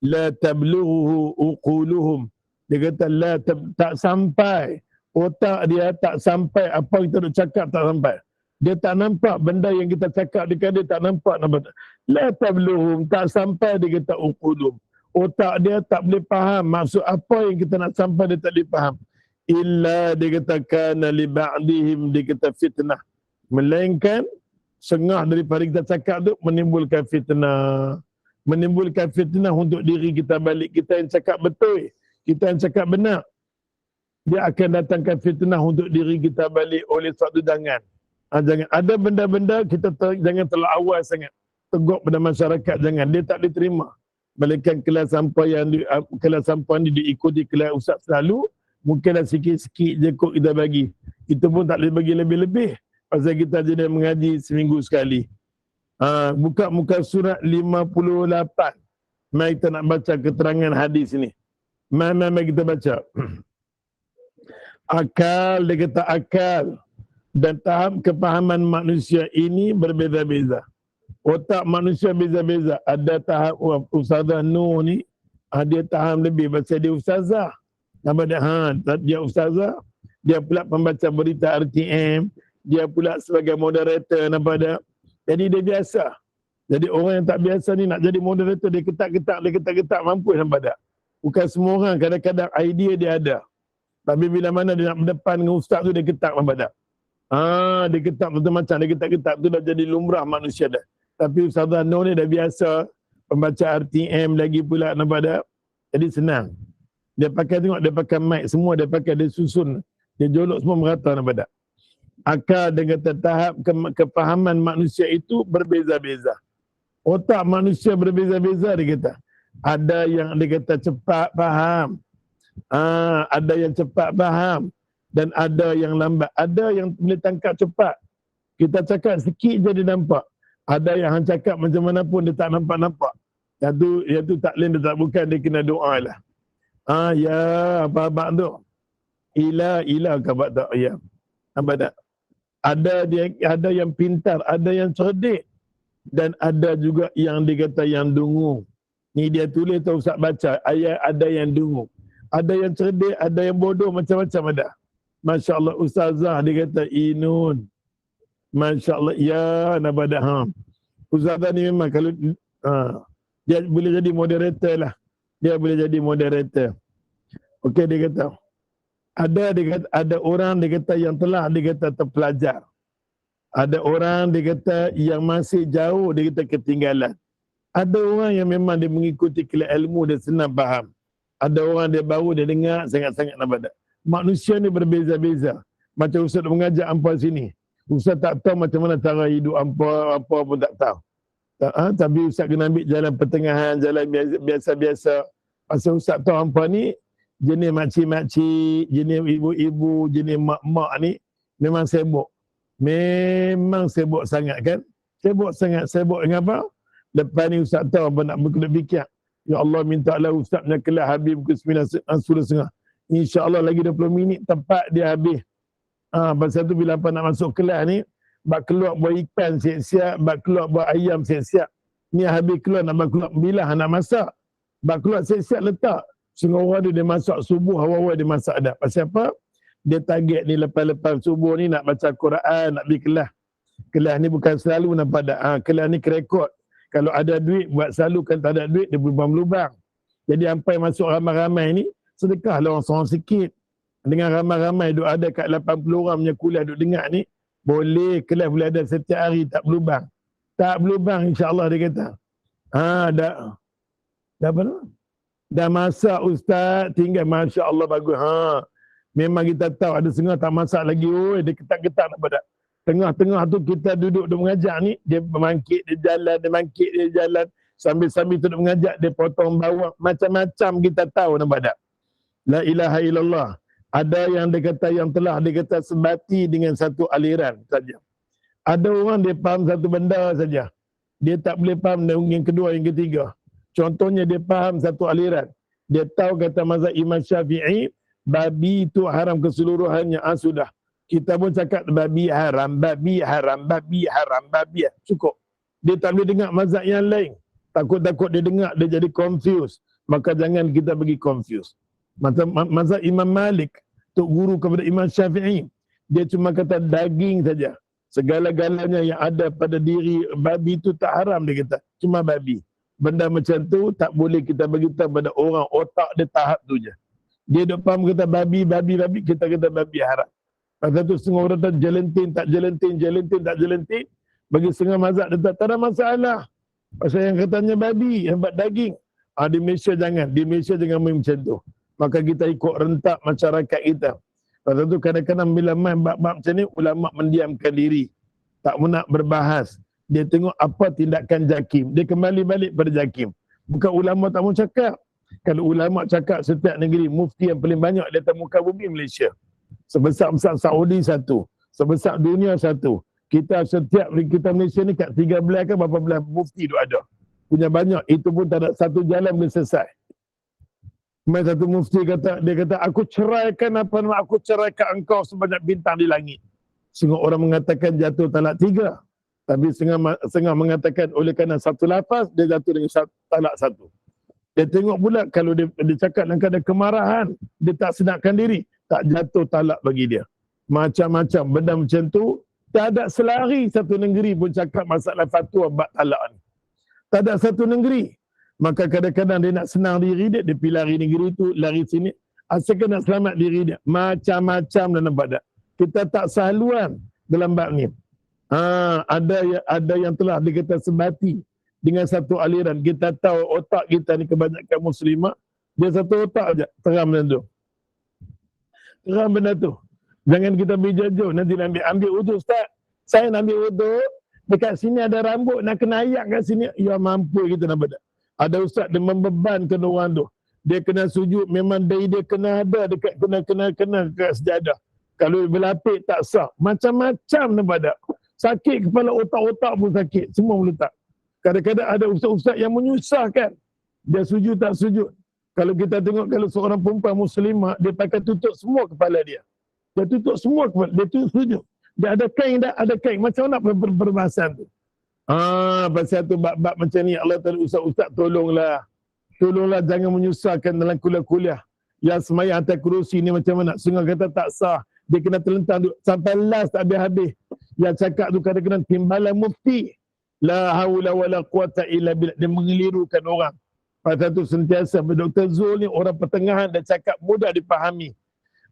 La tablughu uquluhum. Dia kata tak sampai. Otak dia tak sampai apa yang kita nak cakap, tak sampai. Dia tak nampak benda yang kita cakap, dia tak nampak. La tablughuhum, tak sampai, dia kata uquluhum. Otak dia tak boleh faham maksud apa yang kita nak sampai, dia tak boleh faham. Illa, dia kata, kana li ba'dihim, dia kata fitnah. Melainkan Sengah daripada kita cakap tu menimbulkan fitnah. Menimbulkan fitnah untuk diri kita balik. Kita yang cakap betul, kita yang cakap benar, dia akan datangkan fitnah untuk diri kita balik. Oleh sebab tu jangan. Jangan. Ada benda-benda kita jangan terlalu awal sangat. Teguk pada masyarakat, jangan. Dia tak diterima. Balikan kelas sampaian diikuti kelas ustaz selalu, mungkinlah sikit-sikit je kot kita bagi. Kita pun tak boleh bagi lebih-lebih. Pasal kita jadi mengaji seminggu sekali. Buka muka surat 58. Mari kita nak baca keterangan hadis ni. Mari kita baca. Akal, dia kata akal dan tahap kepahaman manusia ini berbeza-beza. Otak manusia beza-beza. Ada tahap Ustazah Nur ni, dia faham lebih pasal dia ustazah. Nampak tak? Dia ustazah, dia pula pembaca berita RTM, dia pula sebagai moderator, nampak tak? Jadi dia biasa. Jadi orang yang tak biasa ni nak jadi moderator, dia ketak-ketak mampu, nampak tak? Bukan semua orang, kadang-kadang idea dia ada. Tapi bila mana dia nak berdepan dengan ustaz tu, dia ketak, nampak tak? Dia ketak macam-macam, dia ketak-ketak tu dah jadi lumrah manusia dah. Tapi Ustazah Nur ni dah biasa pembaca RTM lagi pula, nampak tak? Jadi senang. Dia pakai, tengok dia pakai mic semua, dia pakai, dia susun, dia jolok semua merata, nampak tak? Akal dan kata tahap kepahaman manusia itu berbeza-beza. Otak manusia berbeza-beza, dia kata. Ada yang dia kata cepat faham. Ada yang cepat faham. Dan ada yang lambat. Ada yang boleh tangkap cepat. Kita cakap sikit je dia nampak. Ada yang hang cakap macam mana pun dia tak nampak-nampak. Yang tu tak lain, dia tak bukan, dia kena doa lah. Ya, abang tu. Ila kabak tak, ya. Nampak tak? Ada yang pintar, ada yang cerdik. Dan ada juga yang dikata yang dungu. Ni dia tulis tu Ustaz baca, ayat ada yang dungu. Ada yang cerdik, ada yang bodoh, macam-macam ada. Masya Allah, Ustazah dia kata Inun. Masya Allah, ya nabada. Ustazah ni memang kalau dia boleh jadi moderator lah. Dia boleh jadi moderator. Okey, dia kata ada orang dia kata yang telah dia kata terpelajar. Ada orang dia kata yang masih jauh, dia kata ketinggalan. Ada orang yang memang dia mengikuti kelas ilmu, dia senang faham. Ada orang dia baru dia dengar sangat-sangat nabada. Manusia ni berbeza-beza. Macam Ustaz mengajar hampa sini. Ustaz tak tahu macam mana cara hidup hampa pun tak tahu. Tapi Ustaz kena ambil jalan pertengahan, jalan biasa-biasa. Pasal Ustaz tahu hampa ni jenis makcik-makcik, jenis ibu-ibu, jenis mak-mak ni memang sibuk. Memang sibuk sangat kan? Sibuk sangat. Sibuk dengan apa? Lepas ni Ustaz tahu apa nak berfikir. Ya Allah, minta Allah Ustaz punya kelas habis pukul 9:30. InsyaAllah lagi 20 minit tepat dia habis. Pasal tu bila apa nak masuk kelas ni, bak keluar buat ikan siap-siap, bak keluar buat ayam siap-siap. Ni habis keluar nak keluar bilah nak masak. Bak keluar siap-siap letak. Setengah orang dia masak subuh, awal-awal dia masak dah. Pasal apa? Dia target ni lepas-lepas subuh ni nak baca Quran, nak pergi kelas. Kelas ni bukan selalu nampak dah. Kelas ni kerekod. Kalau ada duit buat selalu, kan tak ada duit dia berlubang-lubang. Jadi sampai masuk ramai-ramai ni, sedekah lah orang seorang sikit. Dengan ramai-ramai duk ada kat 80 orang punya kuliah duk dengar ni, boleh kelas boleh ada setiap hari tak berlubang. Tak berlubang insya-Allah dia kata. Dah apa nama? Dah masak ustaz, tinggal masya-Allah bagus. Memang kita tahu ada setengah tak masak lagi. Dia ketak-ketak nak pada. Tengah-tengah tu kita duduk mengajar ni, dia bangkit, dia jalan. Sambil-sambil tu duduk mengajar, dia potong bawang. Macam-macam kita tahu nampak tak? La ilaha illallah. Ada yang dia kata yang telah dia kata sebati dengan satu aliran saja. Ada orang dia faham satu benda saja. Dia tak boleh faham yang kedua, yang ketiga. Contohnya dia faham satu aliran. Dia tahu kata mazhab Imam Syafi'i, babi itu haram keseluruhannya. Sudah. Kita pun cakap babi haram. Cukup. Dia tak boleh dengar mazhab yang lain. Takut-takut dia dengar, dia jadi confused. Maka jangan kita bagi confused. Mazhab Imam Malik, tok guru kepada Imam Syafi'i, dia cuma kata daging saja. Segala-galanya yang ada pada diri babi itu tak haram, dia kata. Cuma babi. Benda macam tu tak boleh kita beritahu pada orang, otak dia tahap tu je. Dia duk faham kata babi, kita kata babi haram. Pasal tu setengah orang tak jelentin, tak jelentin. Bagi setengah mazhab dia tak ada masalah. Pasal yang katanya babi, yang buat daging. Di Malaysia jangan. Di Malaysia jangan main macam tu. Maka kita ikut rentak masyarakat kita. Pasal tu kadang-kadang bila main bab-bab macam ni, ulama mendiamkan diri. Tak nak berbahas. Dia tengok apa tindakan JAKIM. Dia kembali balik pada JAKIM. Bukan ulama tak mau cakap. Kalau ulama cakap setiap negeri, mufti yang paling banyak di atas muka bumi Malaysia. Sebesar-besar Saudi satu. Sebesar dunia satu. Kita setiap kita Malaysia ni kat 13 ke berapa belah mufti tu ada. Punya banyak. Itu pun tak ada satu jalan boleh selesai. Kemudian satu mufti kata, dia kata, aku ceraikan apa nama, aku ceraikan engkau sebanyak bintang di langit. Setengah orang mengatakan jatuh talak 3. Tapi setengah mengatakan oleh kerana satu lafaz, dia jatuh dengan talak 1. Dia tengok pula kalau dia cakap dalam keadaan kemarahan, dia tak senakkan diri, tak jatuh talak bagi dia. Macam-macam benda macam tu, tak ada selari satu negeri pun cakap masalah fatwa bab talak ni. Tak ada satu negeri. Maka kadang-kadang dia nak senang diri dia, dia pergi lari negeri tu, lari sini. Asalkan nak selamat diri dia. Macam-macam dah nampak tak? Kita tak sahaluan dalam bab ni. Ada yang telah dikata sebati dengan satu aliran. Kita tahu otak kita ni kebanyakan muslimah, dia satu otak aja terang benda tu. Terang benda tu. Jangan kita berjauh nanti nak ambil wudu. Ustaz, saya nak ambil wudu, dekat sini ada rambut nak kena ayak kat sini. Ya mampu kita nak benda. Ada ustaz dia membebankan orang tu. Dia kena sujud, memang dia kena ada dekat kena kat sejadah. Kalau berlapik tak sah. Macam-macam nampak tak? Sakit kepala, otak-otak pun sakit. Semua boleh tak. Kadang-kadang ada ustaz-ustaz yang menyusahkan. Dia sujud tak sujud. Kalau kita tengok kalau seorang perempuan muslimah, dia pakai tutup semua kepala dia. Dia tutup semua kepala. Dia tutup sujud. Dia ada kain tak? Ada kain. Macam mana perbahasan tu? Pasal tu bab-bab macam ni. Allah Ta'ala ustaz-ustaz tolonglah. Tolonglah jangan menyusahkan dalam kuliah-kuliah. Yang semayang atas kerusi ni macam mana? Sungai kata tak sah. Dia kena terlentang sampai last tak habis-habis. Yang cakap tu kadang-kadang timbalan mufti. La haula wa la quwata illa billah. Dia mengelirukan orang. Pasal tu sentiasa Dr. Zul ni orang pertengahan dan cakap mudah dipahami.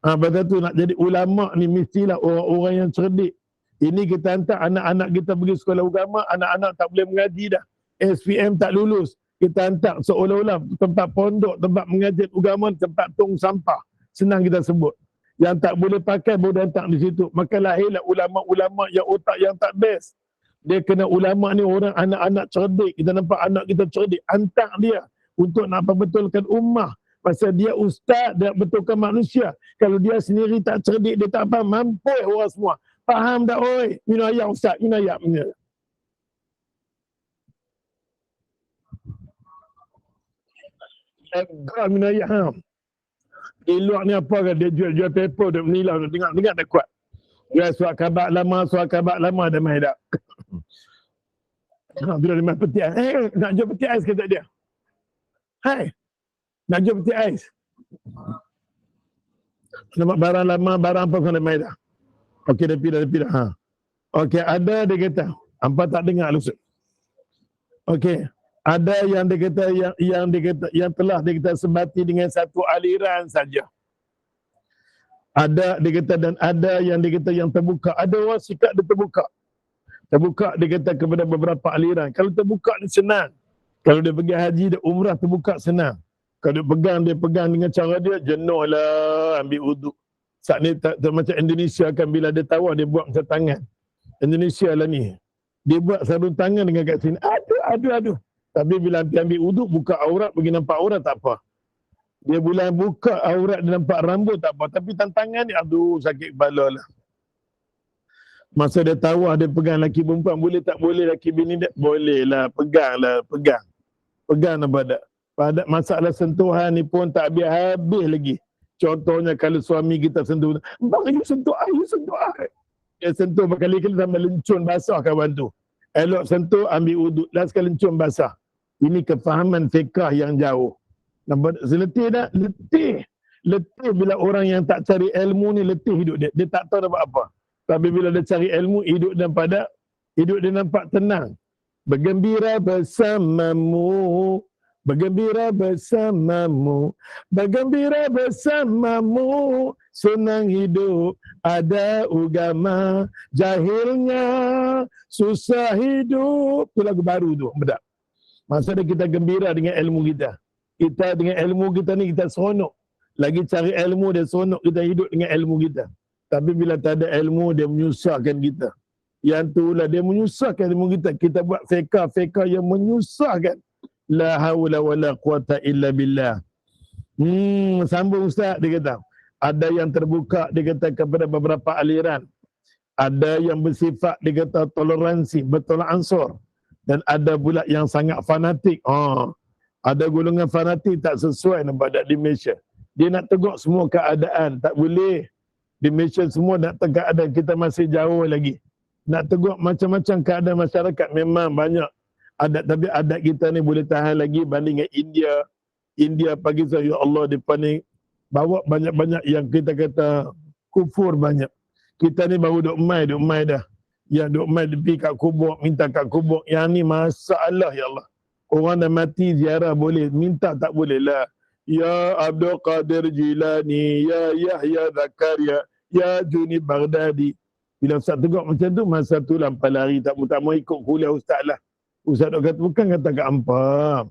Pasal tu nak jadi ulama ni mestilah orang-orang yang cerdik. Ini kita hantar anak-anak kita pergi sekolah agama, anak-anak tak boleh mengaji dah. SPM tak lulus. Kita hantar seolah-olah tempat pondok, tempat mengaji agama, tempat tong sampah. Senang kita sebut. Yang tak boleh pakai boleh hantar di situ. Maka lahirlah ulama-ulama yang otak yang tak best. Dia kena ulama ni orang anak-anak cerdik. Kita nampak anak kita cerdik. Hantar dia untuk nak betulkan ummah. Pasal dia ustaz, dia betulkan manusia. Kalau dia sendiri tak cerdik, dia tak faham. Mampu orang semua. Faham tak oi? Minum ayak ustaz, minum ayak. Minum ayak. Di luar ni apa kan? Dia jual paper, dia menilau. Dengar tak kuat. Dia surat khabar lama ada main tak? Bila dia main peti ais. Nak jual peti ais kata dia. Hai. Nak jual peti ais. Nampak barang lama, barang apa kena main tak? Okey, dia pindah. Okey, ada dia kata. Hampa tak dengar Ustaz. Okey. Ada yang dia kata yang telah dia kata sebati dengan satu aliran saja. Ada dia kata dan ada yang dia kata yang terbuka. Ada orang sikap dia terbuka. Terbuka dia kata kepada beberapa aliran. Kalau terbuka ni senang. Kalau dia pergi haji dia umrah terbuka senang. Kalau dia pegang dengan cara dia jenuhlah ambil wuduk. Saat ni tak macam Indonesia kan bila dia tawar dia buat macam tangan. Indonesia lah ni. Dia buat sarung tangan dengan kat sini. Aduh. Tapi bila ambil wuduk buka aurat bagi nampak aurat tak apa. Dia bulan buka aurat dia nampak rambut tak apa. Tapi tangan ni aduh sakit kepala lah. Masa dia tawar dia pegang laki perempuan boleh tak boleh laki bini dia? Boleh lah. Pegang. Pegang nampak tak? Pada masalah sentuhan ni pun tak habis lagi. Contohnya kalau suami kita sentuh, bang you sentuh air. Dia sentuh berkali-kali sampai lencun basah kawan tu. Elok sentuh ambil wuduk, last kali lencun basah. Ini kefahaman fiqah yang jauh. Nampak letih tak? Letih bila orang yang tak cari ilmu ni letih hidup dia. Dia tak tahu dapat apa. Tapi bila dia cari ilmu, hidup dia nampak tenang. Bergembira bersamamu. Bergembira bersamamu. senang hidup, ada agama, jahilnya susah hidup. Itu lagu baru tu, bedak. Maksudnya kita gembira dengan ilmu kita. Kita dengan ilmu kita ni kita seronok. Lagi cari ilmu dia seronok kita hidup dengan ilmu kita. Tapi bila tak ada ilmu dia menyusahkan kita. Yang tu lah dia menyusahkan ilmu kita. Kita buat feka yang menyusahkan. La haula wala quwata illa billah. Sambung Ustaz, dia kata. Ada yang terbuka, dia kata, kepada beberapa aliran. Ada yang bersifat, dia kata, toleransi, bertolak ansur. Dan ada pula yang sangat fanatik. Ada golongan fanatik tak sesuai nampak di Malaysia. Dia nak tegak semua keadaan. Tak boleh. Di Malaysia semua nak tegak keadaan. Kita masih jauh lagi. Nak tegak macam-macam keadaan masyarakat. Memang banyak adat. Tapi adat kita ni boleh tahan lagi banding dengan India. India pagi saya, ya Allah, depan ni bawa banyak-banyak yang kita kata kufur banyak. Kita ni baru duk mai dah. Yang duk mai pergi kat kubur, minta kat kubur. Yang ni masalah, ya Allah. Orang dah mati ziarah boleh, minta tak boleh lah. Ya Abdul Qadir Jilani, ya Yahya Zakaria, ya Juni Baghdadi. Bila Ustaz tegak macam tu, masa tu lampau lari, tak mau ikut kuliah Ustaz lah. Ustaz duk kata, bukan kata kat ampam.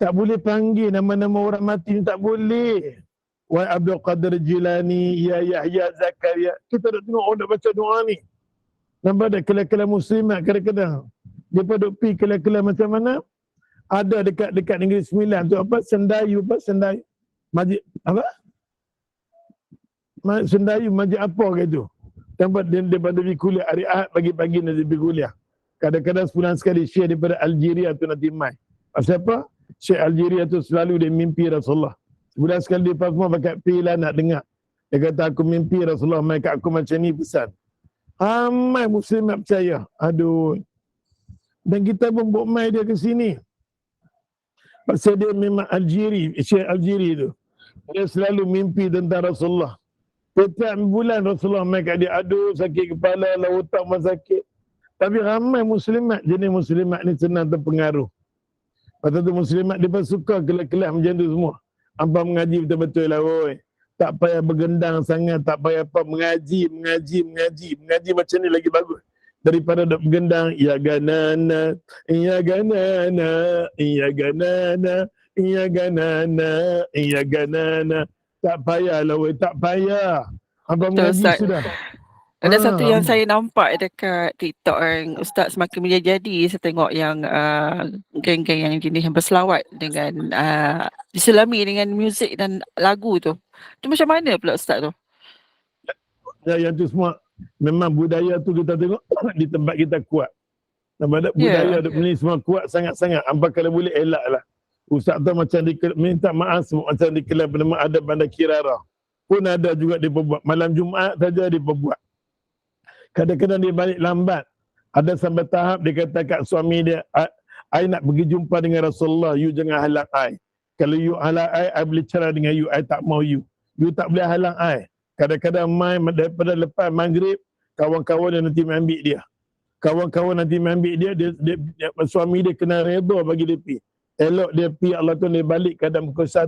Tak boleh panggil nama-nama orang mati, tak boleh. Wahai Abdul Qadir Jilani, ya Yahya Zakaria. Kita dah tengok orang dah baca doa ni. Nampak ada kela-kela muslimat kadang-kadang. Dia duk pergi kela-kela macam mana? Ada dekat Negeri Sembilan tu apa? Sendayu. Majid apa? Sendayu, majid apa ke tu? Tempat dia pada pergi kuliah hari Ahad pagi-pagi nanti pergi kuliah. Kadang-kadang sebulan sekali Syekh daripada Algeria tu nanti mai. Pasal apa? Syekh Algeria tu selalu dia mimpi Rasulullah. Sebulan sekali dia semua pakai pila nak dengar. Dia kata aku mimpi Rasulullah mai kat aku macam ni pesan. Ramai muslimat percaya. Aduh. Dan kita pun buat mai dia ke sini. Pasal dia memang Algeri, Syekh Algeri tu. Dia selalu mimpi tentang Rasulullah. Setiap bulan Rasulullah mai kat dia, aduh sakit kepala, otak pun sakit. Tapi ramai muslimat, jenis muslimat ni senang terpengaruh. Pasal tu muslimat dia pun suka kelas-kelas macam tu semua. Hampa mengaji betul-betul lah, oi. Tak payah bergendang sangat, tak payah apa, mengaji macam ni lagi bagus. Daripada dok bergendang, ya ganana, ya ganana, ya ganana, ya ganana, ya ganana. Tak payahlah, weh, tak payah. Hampa mengaji Ustaz, sudah. ada satu yang saya nampak dekat TikTok yang Ustaz semakin menjadi. Saya tengok yang geng-geng yang jenis yang berselawat dengan diselami dengan muzik dan lagu tu. Itu macam mana pula Ustaz tu? Ya, yang tu semua memang budaya tu kita tengok di tempat kita kuat. Nampak budaya ni semua kuat sangat-sangat. Hampa kalau boleh elak lah. Ustaz tu macam minta maaf macam di kelab bernama ada Bandar Kirara. Pun ada juga dia buat. Malam Jumaat saja dia buat. Kadang-kadang dia balik lambat. Ada sampai tahap dia kata kat suami dia, I nak pergi jumpa dengan Rasulullah, you jangan halang I. Kalau you halang I boleh cerai dengan you, I tak mau you. You tak boleh halang I. Kadang-kadang mai daripada lepas maghrib, kawan-kawan dia nanti ambil dia. Kawan-kawan nanti ambil dia, suami dia kena redha bagi dia pergi. Elok dia pergi, Allah tu dia balik keadaan pukul 1.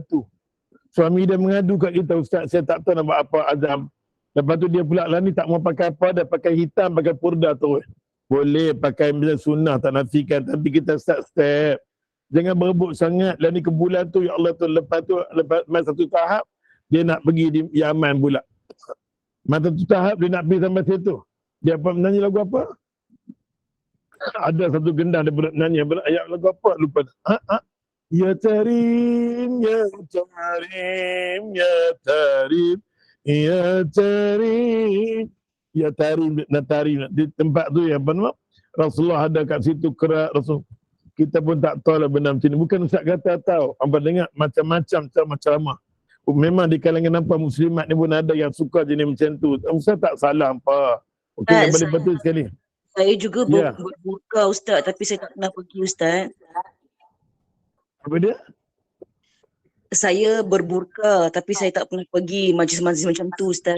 Suami dia mengadu kat kita, Ustaz, saya tak tahu nak buat apa azam. Lepas tu dia pula lah ni tak mau pakai apa dah, pakai hitam, pakai purda terus. Boleh pakai macam sunnah, tak nafikan. Tapi kita step. Jangan berebut sangat. Lah ni ke bulan tu, ya Allah tu, lepas satu tahap, dia nak pergi di Yaman pula. Masa tu tahap dia nak pergi sampai situ. Dia apa menyanyi lagu apa? Ada satu gendang dia nyanyi ayat lagu apa? Lupa. Ya Tarim, ya Tarim, ya Tarim. Ya Tarim. Ya Tarim, nak Tarim. Di tempat tu ya apa nama? Rasulullah ada kat situ kerak Rasul. Kita pun tak tahu lah benda macam ni. Bukan Ustaz kata tahu. Apa dengar macam-macam ceramah. Memang di kalangan nampak muslimat ni pun ada yang suka jenis macam tu. Ustaz tak salah apa. Okey, yang paling betul sekali. Saya juga berbuka Ustaz, tapi saya tak pernah pergi Ustaz. Apa dia? Saya berburka tapi saya tak pernah pergi majlis-majlis macam tu Ustaz.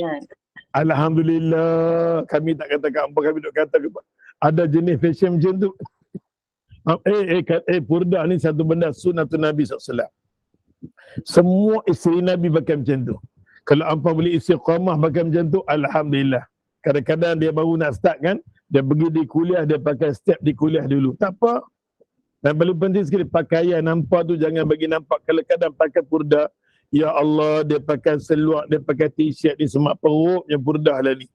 Alhamdulillah. Kami tak kata kat apa, kami duk kata ada jenis fashion macam tu. Purda ni satu benda sunnatun Nabi SAW. Semua isteri Nabi pakai macam tu. Kalau hampa boleh istiqamah pakai macam tu, alhamdulillah. Kadang-kadang dia baru nak start kan, dia pergi di kuliah, dia pakai step di kuliah dulu. Tak apa. Dan paling penting sekali, pakaian hampa tu jangan bagi nampak. Kalau kadang pakai purdah, ya Allah, dia pakai seluar, dia pakai t-shirt, dia semak perutnya purdah lah ni.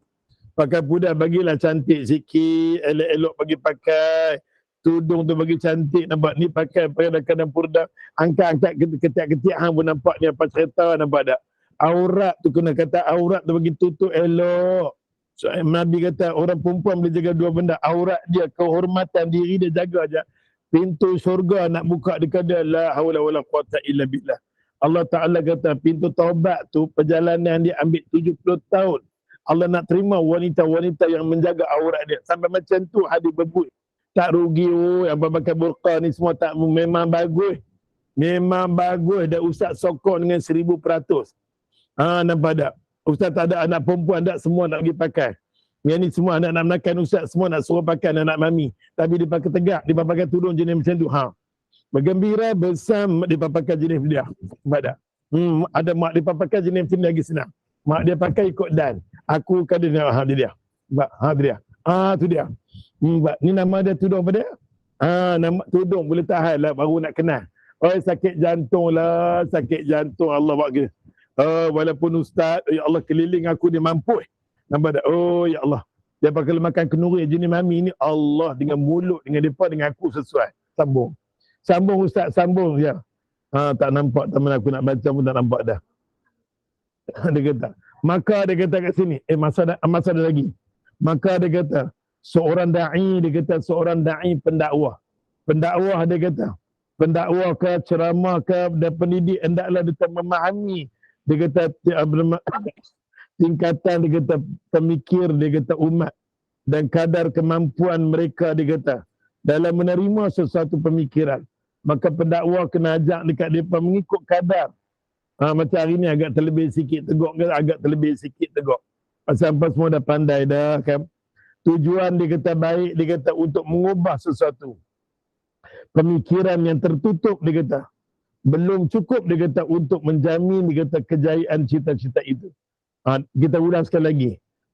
Pakai purdah bagilah cantik sikit, elok-elok bagi pakai. Tudung tu bagi cantik, nampak ni pakai kadang-kadang purdah. Angkat-angkat ketiak-ketiak hang pun nampak ni apa cerita, nampak tak? Aurat tu kena kata aurat tu bagi tutup elok. So, Nabi kata orang perempuan boleh jaga dua benda. Aurat dia, kehormatan diri dia jaga aja. Pintu syurga nak buka dekat dia, la haula wala quwata illa billah. Allah Ta'ala kata pintu taubat tu perjalanan dia ambil 70 tahun. Allah nak terima wanita-wanita yang menjaga aurat dia. Sampai macam tu hadis berbut. Tak rugi yang pakai burqa ni semua tak, memang bagus. Memang bagus. Dan Ustaz sokong dengan 1000%. Nampak tak? Ustaz tak ada anak perempuan tak, semua nak pergi pakai. Yang ni semua anak nak menakan Ustaz, semua nak suruh pakai anak mami. Tapi dia pakai tegak, dia pakai tudung jenis macam tu. Bergembira bersama dia pakai jenis dia. Nampak tak? Ada mak dia pakai jenis macam ni lagi senang. Mak dia pakai ikut dan. Aku kan dia dia. Tu dia. Tu dia. Ni nama dia tudung apa dia? Nama tudung boleh tahan lah baru nak kenal. Oh, sakit jantung lah, sakit jantung Allah buat gitu. Walaupun ustaz, ya Allah keliling aku dia mampu. Nampak tak? Oh ya Allah. Dia pakai makan kenuri jenis mami ni, Allah dengan mulut dengan depa dengan aku sesuai. Sambung. Sambung ustaz, sambung ya. Tak nampak teman aku nak baca pun tak nampak dah. Dia kata, maka dia kata kat sini, masa ada lagi. Maka dia kata, seorang da'i pendakwah. Pendakwah dia kata, pendakwah ke ceramah ke dan pendidik hendaklah dia memahami. Dia kata tingkatan, dia kata pemikir, dia kata umat dan kadar kemampuan mereka, dia kata dalam menerima sesuatu pemikiran. Maka pendakwah kena ajak dekat mereka mengikut kadar. Macam hari ni agak terlebih sikit teguk ke, agak terlebih sikit teguk. Pasal apa semua dah pandai dah kan. Tujuan dia kata baik, dia kata untuk mengubah sesuatu. Pemikiran yang tertutup, dia kata belum cukup, dia kata untuk menjamin, dia kata kejayaan cita-cita itu. Kita ulang sekali lagi.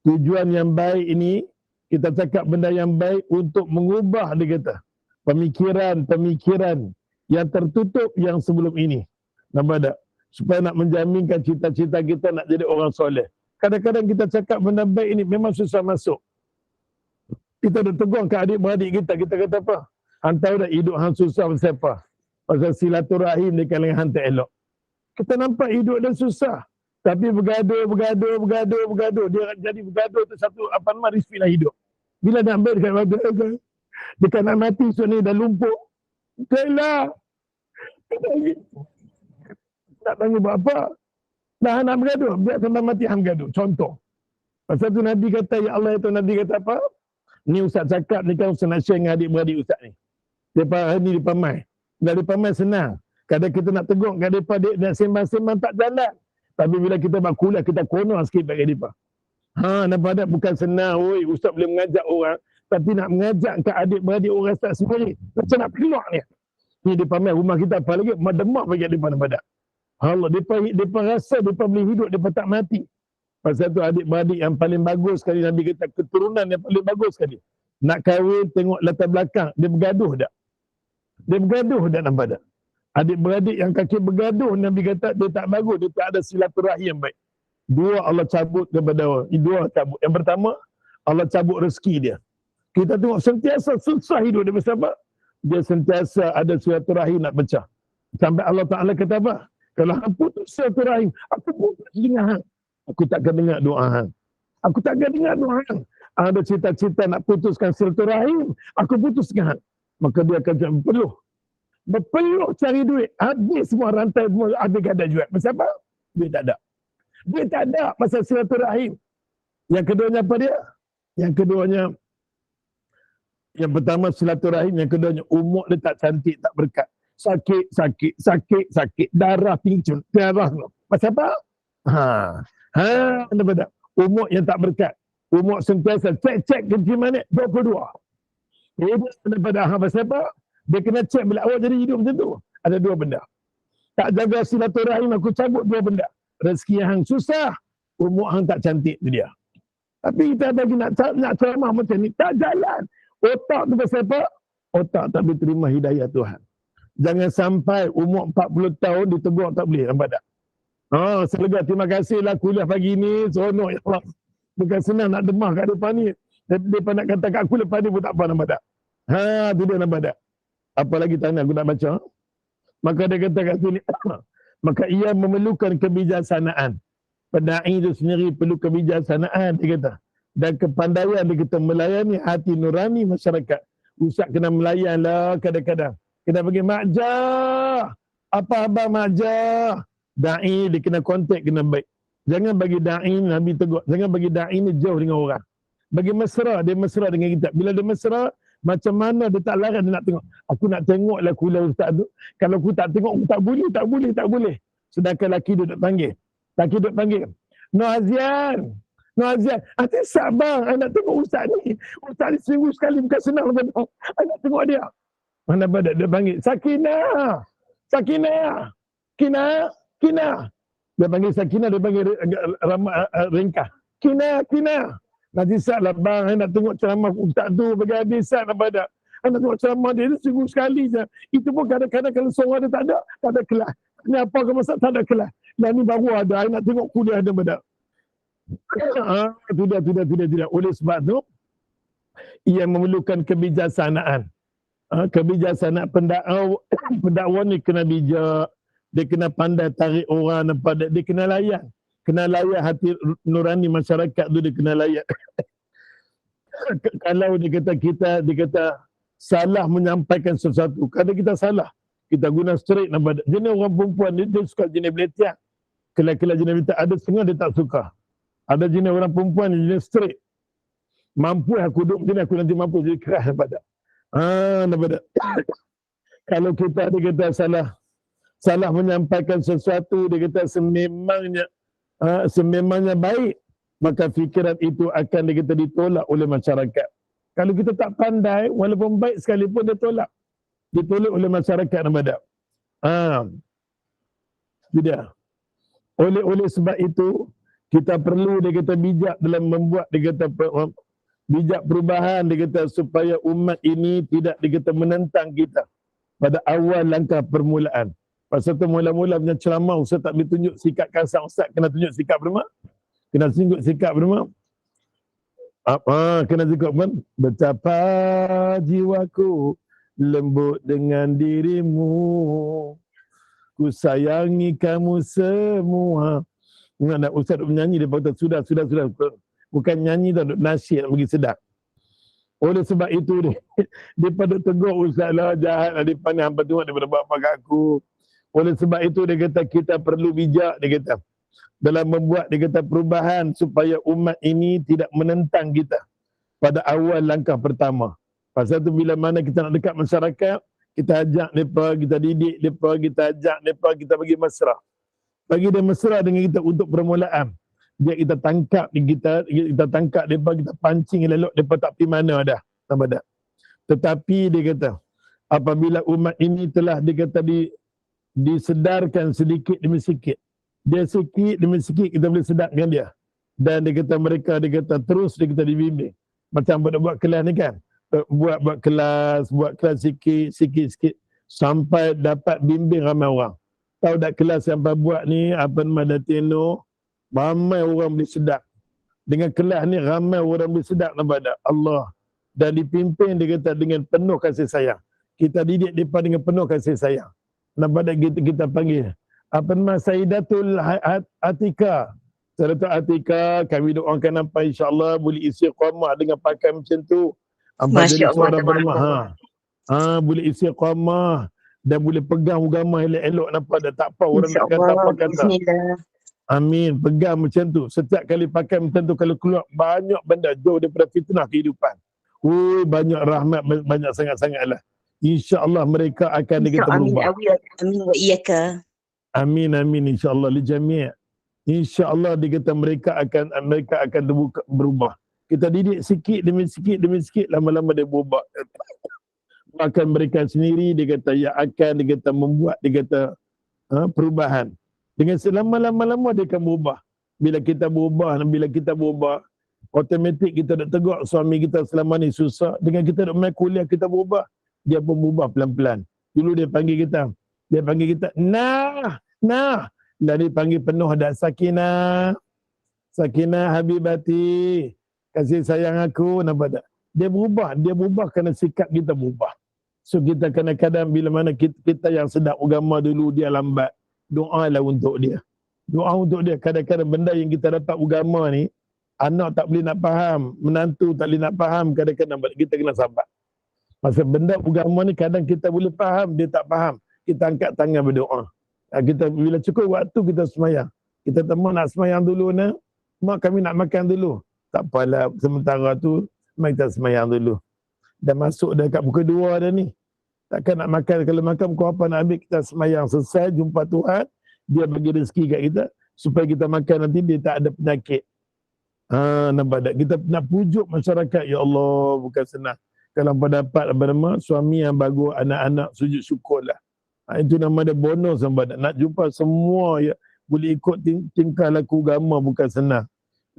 Tujuan yang baik ini, kita cakap benda yang baik untuk mengubah, dia kata pemikiran yang tertutup yang sebelum ini. Nampak tak? Supaya nak menjaminkan cita-cita kita nak jadi orang soleh. Kadang-kadang kita cakap benda baik ini memang susah masuk. Kita dah tegur ke adik-beradik kita kata apa? Hang tahu dah hidup hang susah pasal apa? Pasal silaturahim di kalangan hang tak elok. Kita nampak hidup dah susah. Tapi bergaduh. Dia jadi bergaduh tu satu apa nama rizki lah hidup. Bila nak ambil dekat nak mati so ni dah lumpuh. Kelah. Tak tanya buat apa. Dah nak bergaduh. Biar sampai mati hang gaduh. Contoh. Pasal tu Nabi kata, ya Allah itu Nabi kata apa? Ni Ustaz cakap ni kan Ustaz nak share dengan adik-beradik Ustaz ni. Depa ni depa mai. Dari pamai senang. Kadang kita nak tegur kat depa dia nak sembang-sembang tak jalan. Tapi bila kita buat kuliah kita kono sikit bagi depa. Nampak tak bukan senang. Oi, Ustaz boleh mengajak orang, tapi nak mengajak ke adik-beradik orang tak sendiri. Macam nak keluar ni. Ni depa mai rumah kita apa lagi? Mademah bagi depa nampak tak? Allah, depa rasa depa boleh hidup, depa tak mati. Pasal tu adik-beradik yang paling bagus sekali Nabi kata keturunan yang paling bagus sekali. Nak kahwin tengok latar belakang, dia bergaduh tak? Dia bergaduh tak, nampak tak? Adik-beradik yang kaki bergaduh Nabi kata dia tak bagus, dia tak ada silaturahim yang baik. Dua Allah cabut kepada orang. Dua cabut. Yang pertama Allah cabut rezeki dia. Kita tengok sentiasa susah hidup dia pasal apa? Dia sentiasa ada silaturahim nak pecah. Sampai Allah Ta'ala kata apa? Kalau hang putus silaturahim, aku putus dengan hang. Aku takkan dengar doa hang. Aku takkan dengar doa hang. Ada cita-cita nak putuskan silaturahim, aku putus dengan hang. Maka dia akan berpeluh cari duit. Habis semua rantai semua habis gada jual. Pasal apa? Duit tak ada. Duit tak ada pasal silaturahim. Yang keduanya apa dia? Yang keduanya, yang pertama silaturahim, yang keduanya umur dia tak cantik, tak berkat. Sakit. Darah pincun. Darah. Pasal apa? Nampak tak? Umur yang tak berkat. Umur sentiasa cek kencing manik 22. Nampak tak? Pasal apa? Dia kena cek bila awak jadi hidup macam tu. Ada dua benda. Tak jaga silaturahim, aku cabut dua benda. rezeki hang susah, umur hang tak cantik tu dia. Tapi kita bagi nak ceramah macam ni, tak jalan. Otak tu pasal apa? Otak tak boleh terima hidayah Tuhan. Jangan sampai umur 40 tahun ditegur tak boleh, nampak tak? Selega, terima kasihlah kuliah pagi ni, seronok ya Allah. Bukan senang nak demah kat depan ni. Dia nak kata kat aku lepas ni pun tak apa, nampak tak? Tu dia, nampak tak? Apa lagi tanya aku nak baca? Maka dia kata kat sini, maka ia memerlukan kebijaksanaan. Pendai itu sendiri perlu kebijaksanaan, dia kata. Dan kepandaian dia kata melayani hati nurani masyarakat. Ustaz kena melayan lah kadang-kadang. Kena bagi makjah. Apa abang makjah? Da'i dia kena kontak, kena baik. Jangan bagi da'i Nabi tegur. Jangan bagi da'i ni jauh dengan orang. Bagi mesra, dia mesra dengan kita. Bila dia mesra, macam mana dia tak larang dia nak tengok. Aku nak tengoklah kuliah ustaz tu. Kalau aku tak tengok, aku tak boleh. Sedangkan laki duduk panggil. Laki duduk panggil. Noazian. Hati sabar. I nak tengok ustaz ni. Ustaz ni seminggu sekali bukan senang. I nak tengok dia. Mana pada dia panggil. Sakinah. Dia panggil Sakinah, dia panggil ringkah. Kina. Nanti saat lah bang, I nak tengok ceramah ustaz tu bagi habis saat apa dah. I nak tengok ceramah dia seminggu sekali je. Itu pun kadang-kadang kalau seorang dia tak ada kelas. Ni apa ke masa tak ada kelas. Lah ni baru ada, I nak tengok kuliah dia pada. Tidak. Oleh sebab tu, ia memerlukan kebijaksanaan. Kebijaksanaan pendakwa ni kena bijak. Dia kena pandai tarik orang, dia kena layan. Kena layan hati nurani masyarakat tu, dia kena layan. Kalau dia kata salah menyampaikan sesuatu. Kadang kita salah. Kita guna straight nampak. Jenis orang perempuan dia suka jenis beletiak. Kelak-kelak jenis beletiak. Ada setengah dia tak suka. Ada jenis orang perempuan jenis straight. Mampu aku duduk macam ni, aku nanti mampu jadi keras nampak tak? Nampak tak? Kalau kita dia kata salah menyampaikan sesuatu, dia kata sememangnya baik, maka fikiran itu akan dia kata ditolak oleh masyarakat. Kalau kita tak pandai, walaupun baik sekalipun ditolak oleh masyarakat, nampak tak? Tidak. Oleh sebab itu kita perlu dia kata bijak dalam membuat dia kata bijak perubahan dia kata supaya umat ini tidak dia kata menentang kita pada awal langkah permulaan. Pasal tu mula-mula punya ceramah Ustaz tak boleh tunjuk sikap kasar. Ustaz kena tunjuk sikap bermak. Kena tunjuk sikap bermak. Kena sikap kan? Betapa jiwaku lembut dengan dirimu. Ku sayangi kamu semua. Nak Ustaz duk menyanyi, dia kata sudah. Bukan nyanyi tau, duk nasyid bagi sedap. Oleh sebab itu dia pada tegur Ustaz lah, jahat lah, dia pandai hampa tengok daripada buat apa kat aku. Oleh sebab itu dia kata kita perlu bijak, dia kata dalam membuat dia kata perubahan supaya umat ini tidak menentang kita pada awal langkah pertama. Pasal tu bila mana kita nak dekat masyarakat, kita ajak mereka, kita didik mereka, kita ajak mereka, kita bagi mesra. Bagi dia mesra dengan kita untuk permulaan. Dia kita tangkap mereka, kita pancing elok, mereka tak pergi mana dah. Nampak tak? Tetapi dia kata, apabila umat ini telah dia kata disedarkan sedikit demi sedikit. Dia sikit demi sikit kita boleh sedarkan dia. Dan dia kata mereka, dia kata terus dia kata dibimbing. Macam buat kelas ni kan. Buat kelas sikit sampai dapat bimbing ramai orang. Tahu tak kelas yang buat ni, apa nama Datino, ramai orang boleh sedar. Dengan kelas ni ramai orang boleh sedar, nampak tak? Allah. Dan dipimpin dia kata dengan penuh kasih sayang. Kita didik mereka dengan penuh kasih sayang. Nampak tak kita panggil apa nama Sayyidatul Atika. Sayyidatul Atika, kami doakan apa insya-Allah boleh istiqamah dengan pakaian macam tu. Masya-Allah. Boleh istiqamah dan boleh pegang agama elok-elok, nampak dah tak apa orang nak kata apa kata. Amin. Pegang macam tu. Setiap kali pakai macam tu, kalau keluar banyak benda jauh daripada fitnah kehidupan. Banyak rahmat, banyak sangat-sangatlah. InsyaAllah mereka akan kita berubah. Amin wa iyaka. Amin insyaAllah li jami'. InsyaAllah dikata mereka akan berubah. Kita didik sikit demi sikit, lama-lama dia berubah. Bahkan mereka sendiri dia kata yang akan membuat perubahan. Dengan selama-lama dia akan berubah. Bila kita berubah, automatik kita nak tegur suami kita selama ni susah. Dengan kita nak main kuliah, kita berubah. Dia pun berubah pelan-pelan. Dulu dia panggil kita, nah. Lah dia panggil penuh dah, Sakinah Habibati, kasih sayang aku, nampak tak? Dia berubah kerana sikap kita berubah. So kita kadang-kadang bila mana kita yang sedap agama dulu, dia lambat. Doalah untuk dia. Kadang-kadang benda yang kita dapat agama ni, anak tak boleh nak faham, menantu tak boleh nak faham, kadang-kadang kita kena sabar. Pasal benda agama ni kadang kita boleh faham, dia tak faham. Kita angkat tangan berdoa. Kita bila cukup waktu kita semayang. Kita temu nak semayang dulu nak. Mak kami nak makan dulu. Tak apalah, sementara tu mari kita semayang dulu. Dah masuk dah kat pukul 2 dah ni. Takkan nak makan, kalau makan pukul apa nak ambil, kita semayang selesai, jumpa Tuhan, dia bagi rezeki kat kita, supaya kita makan nanti dia tak ada penyakit. Nampak tak? Kita nak pujuk masyarakat, ya Allah, bukan senang. Kalau dapat apa nama, suami yang bagus, anak-anak sujud syukurlah. Itu nama dia bonus, nampak tak? Nak jumpa semua ya, boleh ikut tingkah laku agama, bukan senang.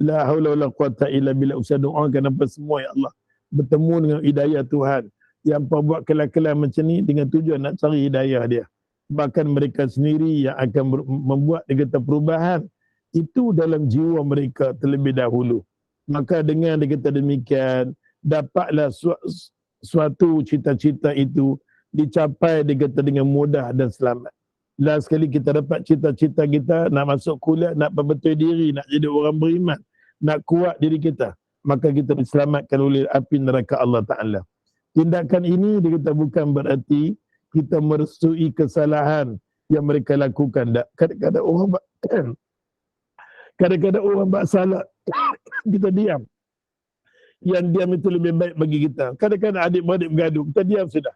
La haula wala quwata illa billah. Usah doakan apa semua, ya Allah, bertemu dengan hidayah Tuhan. Yang buat kelak-kelak macam ni dengan tujuan nak cari hidayah dia. Bahkan mereka sendiri yang akan membuat dia kata perubahan itu dalam jiwa mereka terlebih dahulu. Maka dengan dia kata demikian, dapatlah suatu cita-cita itu dicapai dia kata dengan mudah dan selamat. Last sekali kita dapat cita-cita kita nak masuk kuliah, nak perbetul diri, nak jadi orang beriman, nak kuat diri kita, maka kita diselamatkan oleh api neraka Allah Ta'ala. Tindakan ini dia kata bukan berarti kita merestui kesalahan yang mereka lakukan. Kadang-kadang orang buat salah, kita diam. Yang diam itu lebih baik bagi kita. Kadang-kadang adik-beradik bergaduh, kita diam sudah.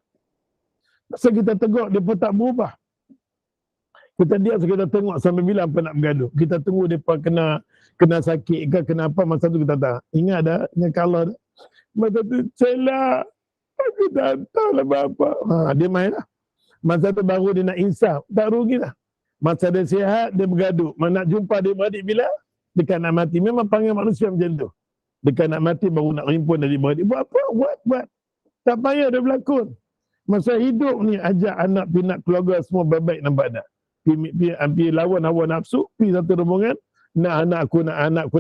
Masa kita tegur, dia pun tak berubah. Kita diam, kita tengok sampai bila apa nak bergaduh. Kita tunggu dia pun kena sakit ke, kena apa, masa tu kita tak. Ingat dah, ingat kalau dah. Masa tu, celah. Aku tak tahu lah apa. Dia main lah. Masa tu baru dia nak insaf. Tak rugi lah. Masa dia sihat, dia bergaduh. Nak jumpa dia beradik bila? Dekat nak mati. Memang panggil manusia macam tu. Dekat nak mati baru nak himpun dari beradik. Buat apa? Buat. Tak payah dia berlakon. Masa hidup ni ajak anak pinak keluarga semua baik-baik, nampak tak? Pergi lawan hawa nafsu, pergi satu rombongan. Nak anakku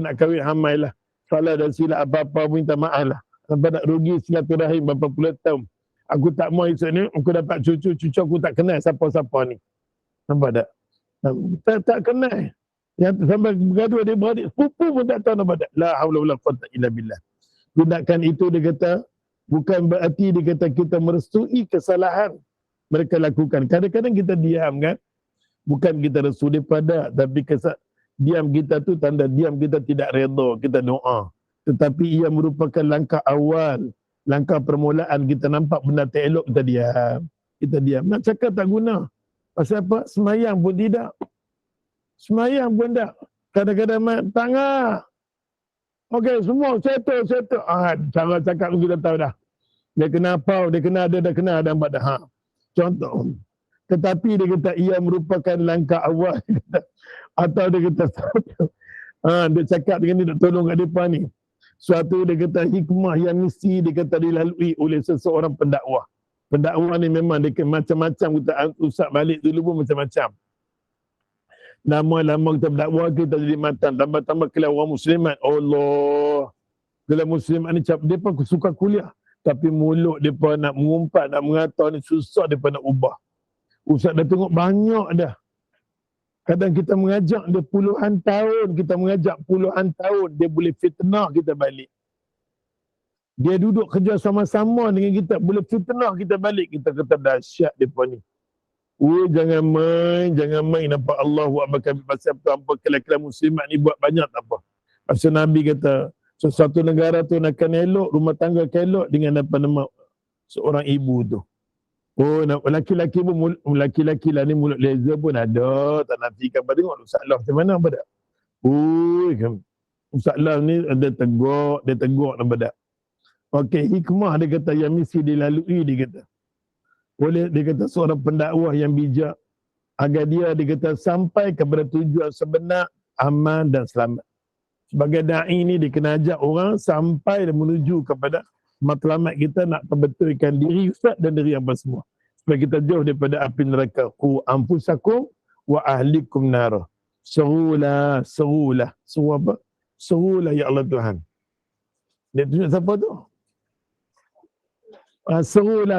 nak kahwin hamai lah. Salah dan silap apa-apa pun minta maaf lah. Sampai nak rugi silaturahim berapa puluh tahun. Aku tak mau esok ni, aku dapat cucu aku tak kenal siapa-siapa ni. Nampak tak? Tak kenal. Yang sampai bergaduh dia beradik, sepupu pun tak tahu, nampak tak? La haula wala quwata illa billah. Tindakan itu dia kata, bukan berarti dia kata kita merestui kesalahan mereka lakukan. Kadang-kadang kita diam kan? Bukan kita restu daripada, tapi diam kita tu tanda diam kita tidak redha, kita doa. Tetapi ia merupakan langkah awal, langkah permulaan. Kita nampak benda tak elok, kita diam. Nak cakap tak guna. Pasal apa? Semayang pun tidak. Semayang pun tak. Kadang-kadang tangan. Okey, semua settle. Cara cakap tu kita tahu dah. Dia kena apa, dia kena ada, nampak dah. Contoh. Tetapi dia kata ia merupakan langkah awal. Atau dia kata dia cakap dengan ni nak tolong kat depan ni. Suatu dia kata hikmah yang mesti dia kata dilalui oleh seseorang pendakwah. Pendakwah ni memang dia macam-macam, kita usap balik dulu pun macam-macam. Lama-lama kita berdakwah, kita jadi matang. Tambah-tambah kalau orang muslimat, Allah. Kalau muslimat ni dia pun suka kuliah. Tapi mulut dia pun nak mengumpat, nak mengata ni susah dia pun nak ubah. Ustaz dah tengok banyak dah. Kadang kita mengajak dia puluhan tahun, dia boleh fitnah kita balik. Dia duduk kerja sama-sama dengan kita, boleh fitnah kita balik. Kita kata dahsyat depa ni. Jangan main nampak Allah wa bakal pasal apa kelak-kelak muslimat ni buat banyak tak apa. Pasal Nabi kata, sesuatu negara tu akan elok, rumah tangga akan elok dengan apa nama seorang ibu tu. Laki-laki pun, laki-laki lah ni mulut leza pun ada. Tak nanti kan tengok Ustaz Allah macam mana apa tak? Ustaz Allah ni ada tegur nampak tak? Okey, hikmah dia kata yang mesti dilalui, dia kata. Dia kata seorang pendakwah yang bijak agar dia dikata sampai kepada tujuan sebenar, aman dan selamat. Sebagai da'i ni dia kena ajak orang sampai dan menuju kepada matlamat kita nak perbetulkan diri Ustaz dan diri apa semua. Supaya kita jauh daripada api neraka. Qu anfusakum wa ahlikum nara. Serulah. Seru apa? Serulah ya Allah Tuhan. Dia tunjuk siapa tu?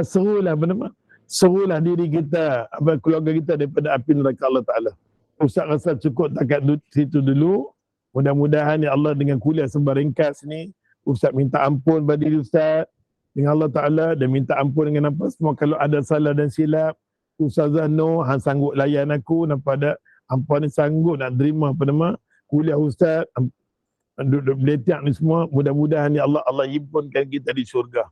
Serulah bernama. Serulah diri kita, keluarga kita daripada api neraka Allah Ta'ala. Ustaz rasa cukup takat situ dulu. Mudah-mudahan ya Allah dengan kuliah sebar ringkas ni, Ustaz minta ampun pada diri Ustaz dengan Allah Ta'ala dan minta ampun dengan apa semua. Kalau ada salah dan silap, Ustazah Noh hang sanggup layan aku, nampak ada hampa ni sanggup nak terima apa nama kuliah Ustaz, duduk beletak ni semua. Mudah-mudahan ya Allah, Allah himpunkan kita di syurga.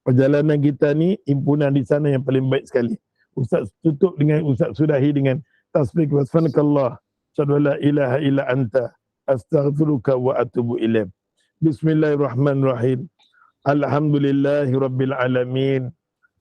Perjalanan kita ni himpunan di sana yang paling baik sekali. Ustaz tutup dengan, Ustaz sudahi dengan tasbih wa subhanakallah asyhadu an la ilaha illa anta astaghfiruka wa atubu ilaik. Bismillahirrahmanirrahim. Alhamdulillahi rabbil alamin.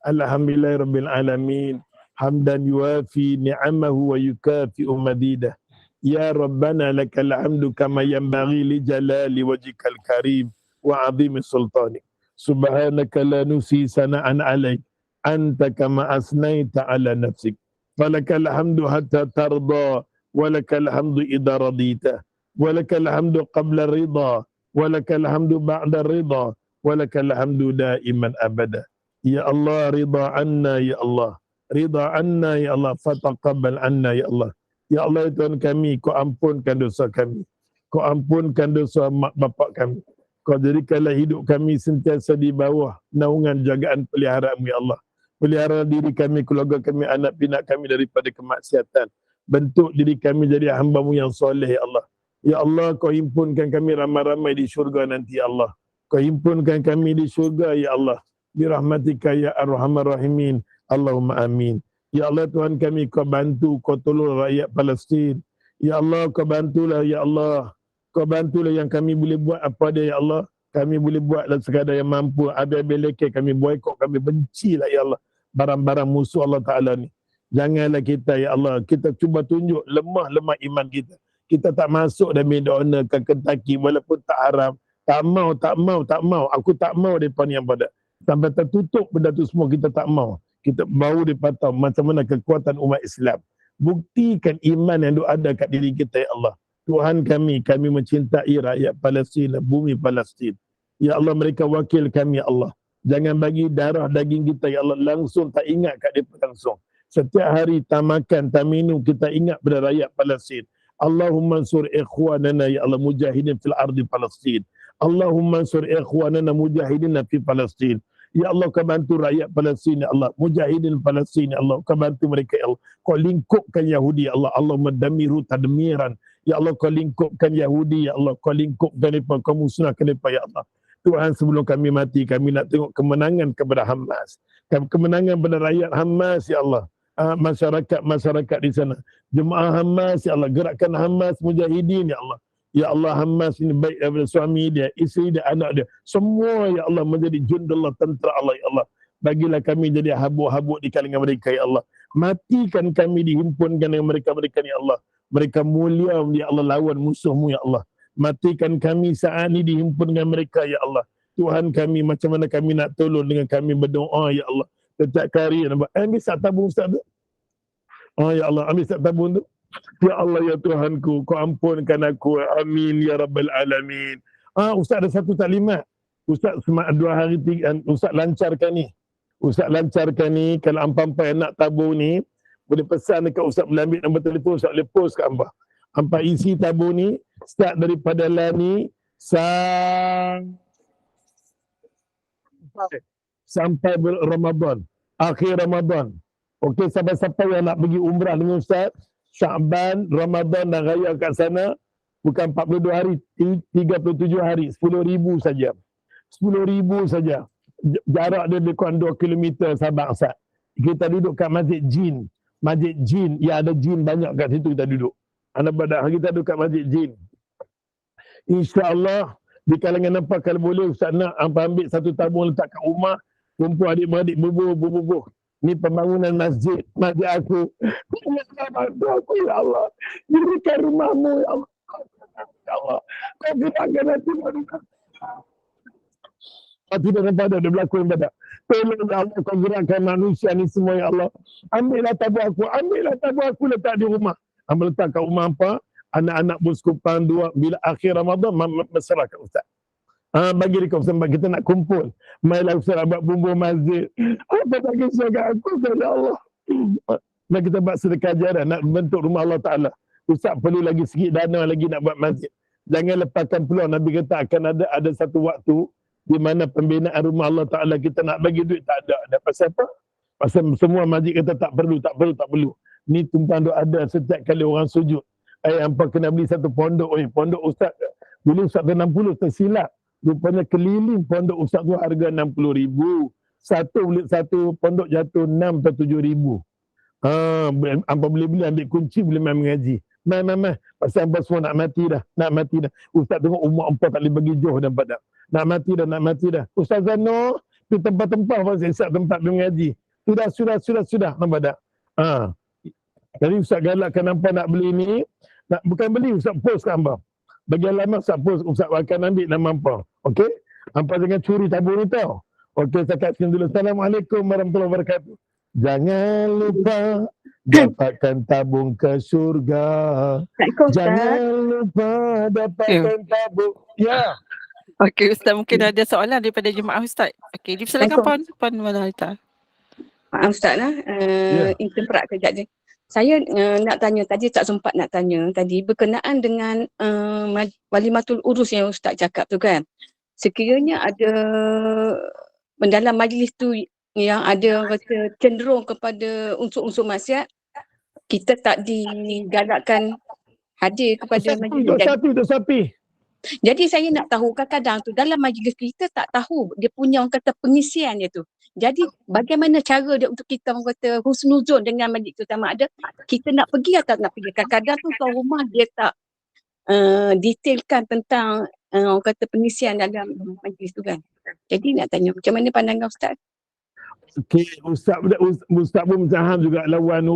Alhamdulillahi rabbil alamin. Hamdan yuafi ni'amahu wa yukafi'u madidah. Ya Rabbana lakal hamdu kama yanbaghi li jalali wajhikal karim wa 'azimi sultanik. Subhanaka la nusi sana'an 'alaik anta kama asnaita 'ala nafsik. Falakal hamdu hatta tarda wa lakal hamdu idza radita. ولك الحمد قبل الرضا ولك الحمد بعد الرضا ولك الحمد دائما أبدا. يا الله رضا عنا يا الله, رضا عنا ya Allah, fataqabbal anna ya Allah. Ya Allah Tuhan kami, Kau ampunkan dosa kami, Kau ampunkan dosa mak bapak kami, Kau jadikanlah hidup kami sentiasa di bawah naungan jagaan peliharaanmu ya Allah. Pelihara diri kami, keluarga kami, anak pinak kami daripada kemaksiatan. Bentuk diri kami jadi hamba-Mu yang soleh ya Allah. Ya Allah, Kau himpunkan kami ramai-ramai di syurga nanti ya Allah. Kau himpunkan kami di syurga ya Allah. Birahmatika ya arhamar rahimin. Allahumma amin. Ya Allah Tuhan kami, Kau bantu, Kau tolong rakyat Palestin. Ya Allah, Kau bantulah ya Allah. Kau bantulah yang kami boleh buat apa dia ya Allah. Kami boleh buat dalam sekadar yang mampu. Habis-habis lekeh kami boykot, kami bencilah ya Allah barang-barang musuh Allah Ta'ala ni. Janganlah kita ya Allah, kita cuba tunjuk lemah iman kita. Kita tak masuk dan McDonald ke Kentucky walaupun tak haram. Tak mau. Aku tak mau mereka ni yang pada. Sampai tertutup benda tu semua kita tak mau. Kita baru mereka tahu macam mana kekuatan umat Islam. Buktikan iman yang ada kat diri kita ya Allah. Tuhan kami mencintai rakyat Palestin, bumi Palestin. Ya Allah, mereka wakil kami ya Allah. Jangan bagi darah daging kita ya Allah langsung tak ingat kat mereka langsung. Setiap hari tak makan, tak minum, kita ingat pada rakyat Palestin. Allahumma ansur ikhwanana ya Allah mujahidin fil ardi Palestin. Allahumma ansur ikhwanana mujahidin fi Palestin. Ya Allah, Kau bantu rakyat Palestin ya Allah, mujahidin Palestin ya Allah. Kau bantu mereka ya Allah. Kau lingkupkan Yahudi ya Allah. Allahumma damiru tadmiran. Ya Allah, Kau lingkupkan Yahudi ya Allah. Kau lingkupkan mereka, Kau musnahkan mereka ya Allah. Tuhan, sebelum kami mati, kami nak tengok kemenangan kepada Hamas. Kemenangan kepada rakyat Hamas ya Allah. Masyarakat di sana. Jemaah Hamas ya Allah, gerakkan Hamas mujahidin ya Allah. Ya Allah, Hamas ini baik daripada suami dia, isteri dia, anak dia. Semua ya Allah menjadi jundullah, tentera Allah ya Allah. Bagilah kami jadi habuk-habuk di kalangan mereka ya Allah. Matikan kami dihimpunkan dengan mereka-mereka ya Allah. Mereka mulia ya Allah lawan musuh-Mu ya Allah. Matikan kami saat ini dihimpun dengan mereka ya Allah. Tuhan kami, macam mana kami nak tolong dengan kami berdoa ya Allah. Setiap kali nampak, ambil sat tabung Ustaz tu. Oh ya Allah, ambil sat tabung tu. Ya Allah ya Tuhanku, Kau ampunkan aku. Amin ya Rabbal Alamin. Ustaz ada satu taklimat. Ustaz 2 hari 3, Ustaz lancarkan ni. Ustaz lancarkan ni, kalau ampa-ampa yang nak tabung ni, boleh pesan dekat Ustaz, boleh ambil nombor telefon, Ustaz boleh post kat ampa. Ampa isi tabung ni, start daripada lah ni, sampai Ramadan, akhir Ramadan. Okey, siapa-siapa yang nak pergi umrah dengan Ustaz, Sya'ban, Ramadan dan Raya kat sana, bukan 42 hari, 37 hari, 10,000 saja. 10,000 saja. Jarak dia lebih kurang 2 km Sabang Ustaz. Kita duduk kat Masjid Jin. Masjid Jin, ya ada jin banyak kat situ kita duduk. Anak badak kita duduk kat Masjid Jin. InsyaAllah, di kalangan apa kalau boleh Ustaz nak ambil satu tabung letak kat rumah, kumpul adik-beradik bubuh. Ni pembangunan masjid aku. Bantu aku ya Allah. Dirikan rumahmu ya Allah. Ya Allah. Kau gerakkan hati mereka. Hati daripada dia berlaku yang pada. Tolong ya Allah, kau gerakkan manusia ni semua ya Allah. Ambillah tabur aku letak di rumah. Ambil letak kat rumah apa? Anak-anak bersekupang dua. Bila akhir Ramadan, berserah kat Ustaz. Bagi dia Ustaz, kita nak kumpul. Mainlah Ustaz buat bumbu masjid. Apa tak kisah kat aku, ya Allah. Nak kita buat sedekah jarah, nak bentuk rumah Allah Ta'ala. Ustaz perlu lagi sikit dana lagi nak buat masjid. Jangan lepaskan peluang. Nabi kata akan ada satu waktu di mana pembinaan rumah Allah Ta'ala kita nak bagi duit, tak ada. Dan pasal apa? Pasal semua masjid kata tak perlu. Ni tumpang duk ada setiap kali orang sujud. Hampa kena beli satu pondok. Pondok Ustaz, dulu Ustaz 60 tersilap. Rupanya keliling pondok Ustaz tu harga 60,000. Satu pondok jatuh 6 atau 7,000. Hampa boleh ambil kunci, boleh main mengaji. Main. Pasal hampa semua nak mati dah. Ustaz tengok umur hampa tak boleh bagi jauh dan padat. Nak mati dah. Ustaz Zano, tu tempat-tempat pasal Ustaz tempat mengaji. Sudah. Nampak tak? Jadi Ustaz galakkan hampa nak beli ni. Bukan beli, Ustaz post kat hampa. Bagi alamat Ustaz post, Ustaz akan ambil nama hampa. Okey? Hampa jangan curi tabur ni tau. Okey, cakap sekian dulu. Assalamualaikum warahmatullahi wabarakatuh. Jangan lupa dapatkan tabung ke syurga. Jangan lupa dapatkan tabung. Ya. Okey, Ustaz mungkin ada soalan daripada jemaah Ustaz. Okey, dipersilakan Puan Malahita. Maaf Ustaz lah, interpret kejap je. Saya nak tanya, tadi tak sempat nak tanya tadi berkenaan dengan Walimatul Urus yang Ustaz cakap tu kan. Sekiranya ada dalam majlis tu yang ada kata cenderung kepada unsur-unsur maksiat, kita tak digalakkan hadir kepada majlis. Sapi. Jadi saya nak tahu kadang-kadang tu dalam majlis kita tak tahu dia punya orang kata pengisian dia tu. Jadi bagaimana cara dia untuk kita orang kata husnuzon dengan majlis tu, sama ada kita nak pergi atau nak pergi. Kadang-kadang tu tuan rumah dia tak detailkan tentang orang kata pengisian dalam majlis tu kan. Jadi nak tanya macam mana pandangan Ustaz? Okey, Ustaz pun macam hang juga lawan